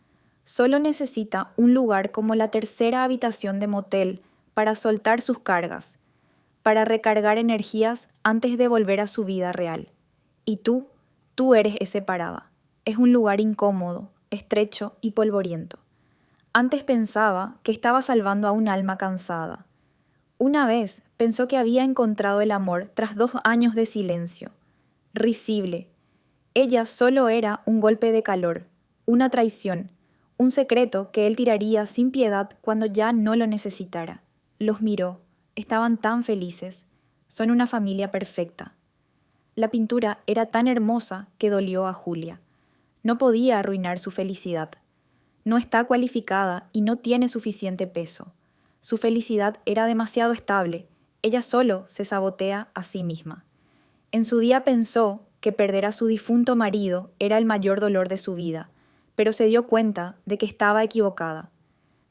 Solo necesita un lugar como la tercera habitación de motel para soltar sus cargas, para recargar energías antes de volver a su vida real. Y tú eres ese parada. Es un lugar incómodo, estrecho y polvoriento. Antes pensaba que estaba salvando a un alma cansada. Una vez pensó que había encontrado el amor tras 2 años de silencio. Risible. Ella solo era un golpe de calor, una traición, un secreto que él tiraría sin piedad cuando ya no lo necesitara. Los miró. Estaban tan felices. Son una familia perfecta. La pintura era tan hermosa que dolió a Julia. No podía arruinar su felicidad. No está cualificada y no tiene suficiente peso. Su felicidad era demasiado estable. Ella solo se sabotea a sí misma. En su día pensó que perder a su difunto marido era el mayor dolor de su vida, pero se dio cuenta de que estaba equivocada.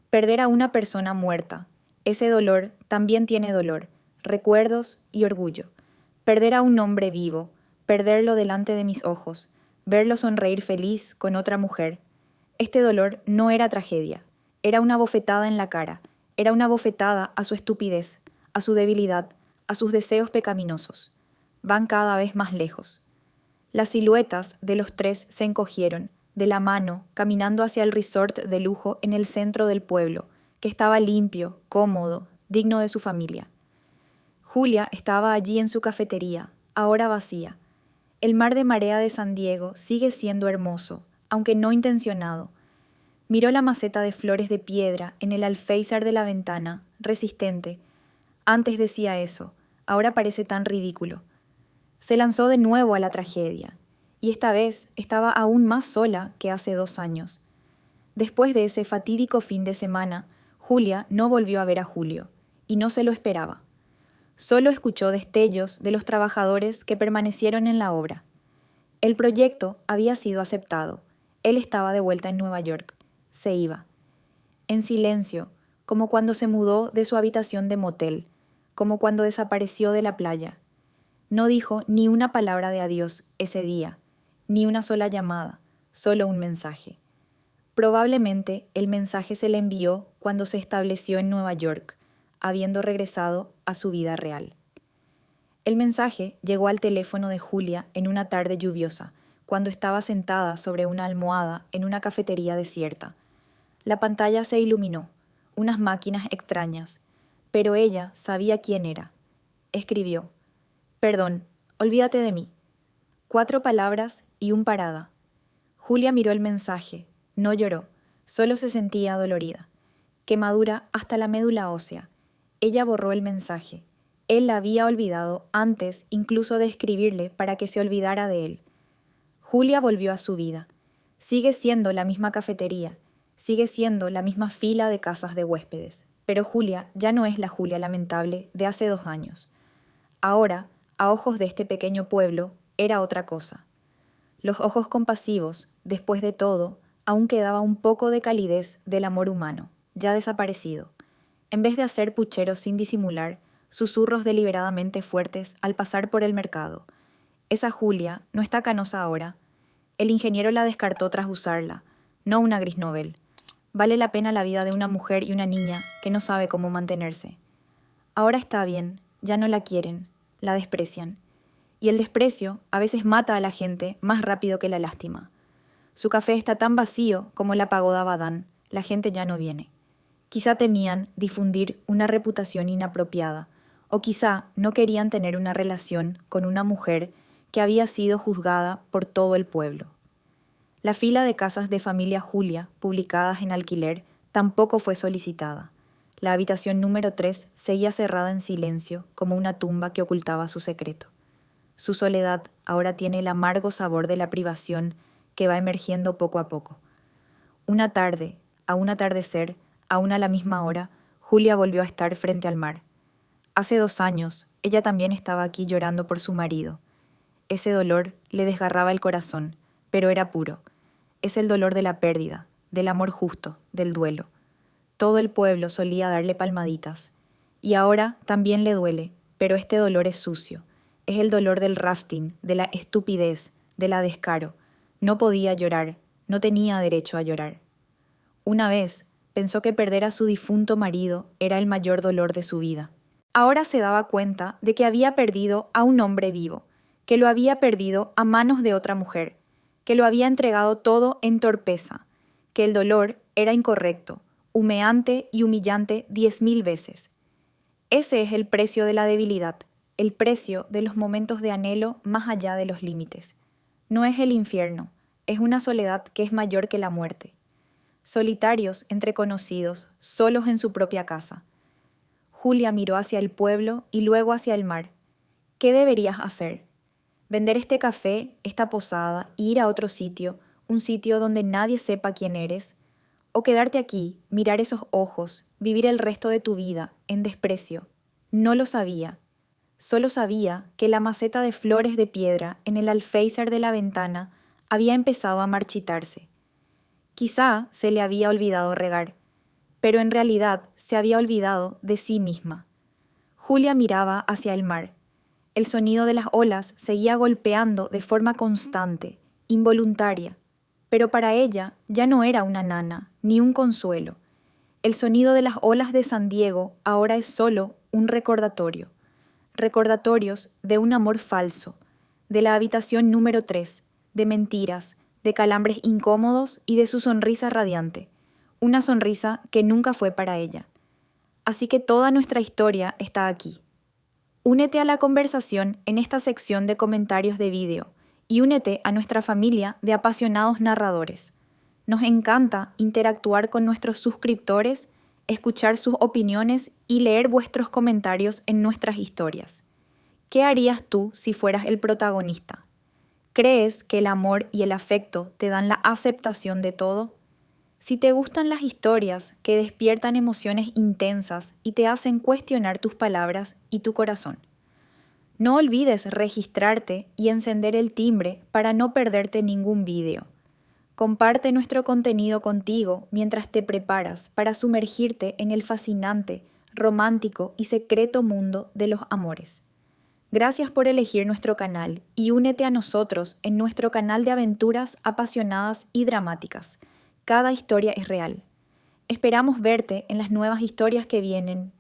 Perder a una persona muerta. Ese dolor también tiene dolor, recuerdos y orgullo. Perder a un hombre vivo, perderlo delante de mis ojos, verlo sonreír feliz con otra mujer. Este dolor no era tragedia, era una bofetada en la cara, era una bofetada a su estupidez, a su debilidad, a sus deseos pecaminosos. Van cada vez más lejos. Las siluetas de los tres se encogieron, de la mano, caminando hacia el resort de lujo en el centro del pueblo, que estaba limpio, cómodo, digno de su familia. Julia estaba allí en su cafetería, ahora vacía. El mar de marea de San Diego sigue siendo hermoso, aunque no intencionado. Miró la maceta de flores de piedra en el alféizar de la ventana, resistente. Antes decía eso, ahora parece tan ridículo. Se lanzó de nuevo a la tragedia, y esta vez estaba aún más sola que hace 2 años. Después de ese fatídico fin de semana, Julia no volvió a ver a Julio, y no se lo esperaba. Solo escuchó destellos de los trabajadores que permanecieron en la obra. El proyecto había sido aceptado. Él estaba de vuelta en Nueva York. Se iba. En silencio, como cuando se mudó de su habitación de motel, como cuando desapareció de la playa. No dijo ni una palabra de adiós ese día, ni una sola llamada, solo un mensaje. Probablemente el mensaje se le envió cuando se estableció en Nueva York, habiendo regresado a su vida real. El mensaje llegó al teléfono de Julia en una tarde lluviosa, cuando estaba sentada sobre una almohada en una cafetería desierta. La pantalla se iluminó, unas máquinas extrañas, pero ella sabía quién era. Escribió: «Perdón, olvídate de mí». 4 palabras y un parada. Julia miró el mensaje, no lloró, solo se sentía dolorida. Quemadura hasta la médula ósea. Ella borró el mensaje. Él la había olvidado antes incluso de escribirle para que se olvidara de él. Julia volvió a su vida. Sigue siendo la misma cafetería, sigue siendo la misma fila de casas de huéspedes, pero Julia ya no es la Julia lamentable de hace 2 años. Ahora, a ojos de este pequeño pueblo, era otra cosa. Los ojos compasivos, después de todo, aún quedaba un poco de calidez del amor humano, ya desaparecido. En vez de hacer pucheros sin disimular, susurros deliberadamente fuertes al pasar por el mercado. Esa Julia no está canosa ahora. El ingeniero la descartó tras usarla, no una gris novel. Vale la pena la vida de una mujer y una niña que no sabe cómo mantenerse. Ahora está bien, ya no la quieren, la desprecian. Y el desprecio a veces mata a la gente más rápido que la lástima. Su café está tan vacío como la pagoda Badán, la gente ya no viene. Quizá temían difundir una reputación inapropiada, o quizá no querían tener una relación con una mujer que había sido juzgada por todo el pueblo. La fila de casas de familia Julia, publicadas en alquiler, tampoco fue solicitada. La habitación número 3 seguía cerrada en silencio, como una tumba que ocultaba su secreto. Su soledad ahora tiene el amargo sabor de la privación que va emergiendo poco a poco. Una tarde, a un atardecer, aún a la misma hora, Julia volvió a estar frente al mar. Hace 2 años, ella también estaba aquí llorando por su marido. Ese dolor le desgarraba el corazón, pero era puro. Es el dolor de la pérdida, del amor justo, del duelo. Todo el pueblo solía darle palmaditas. Y ahora también le duele, pero este dolor es sucio. Es el dolor del rafting, de la estupidez, de la descaro. No podía llorar, no tenía derecho a llorar. Una vez pensó que perder a su difunto marido era el mayor dolor de su vida. Ahora se daba cuenta de que había perdido a un hombre vivo, que lo había perdido a manos de otra mujer, que lo había entregado todo en torpeza, que el dolor era incorrecto, humeante y humillante 10.000 veces. Ese es el precio de la debilidad, el precio de los momentos de anhelo más allá de los límites. No es el infierno, es una soledad que es mayor que la muerte. Solitarios entre conocidos, solos en su propia casa. Julia miró hacia el pueblo y luego hacia el mar. ¿Qué deberías hacer? ¿Vender este café, esta posada, e ir a otro sitio, un sitio donde nadie sepa quién eres? ¿O quedarte aquí, mirar esos ojos, vivir el resto de tu vida en desprecio? No lo sabía. Solo sabía que la maceta de flores de piedra en el alféizar de la ventana había empezado a marchitarse. Quizá se le había olvidado regar, pero en realidad se había olvidado de sí misma. Julia miraba hacia el mar. El sonido de las olas seguía golpeando de forma constante, involuntaria, pero para ella ya no era una nana, ni un consuelo. El sonido de las olas de San Diego ahora es solo un recordatorio. Recordatorios de un amor falso, de la habitación número 3, de mentiras, de calambres incómodos y de su sonrisa radiante, una sonrisa que nunca fue para ella. Así que toda nuestra historia está aquí. Únete a la conversación en esta sección de comentarios de vídeo y únete a nuestra familia de apasionados narradores. Nos encanta interactuar con nuestros suscriptores, escuchar sus opiniones y leer vuestros comentarios en nuestras historias. ¿Qué harías tú si fueras el protagonista? ¿Crees que el amor y el afecto te dan la aceptación de todo? Si te gustan las historias que despiertan emociones intensas y te hacen cuestionar tus palabras y tu corazón, no olvides registrarte y encender el timbre para no perderte ningún vídeo. Comparte nuestro contenido contigo mientras te preparas para sumergirte en el fascinante, romántico y secreto mundo de los amores. Gracias por elegir nuestro canal y únete a nosotros en nuestro canal de aventuras apasionadas y dramáticas. Cada historia es real. Esperamos verte en las nuevas historias que vienen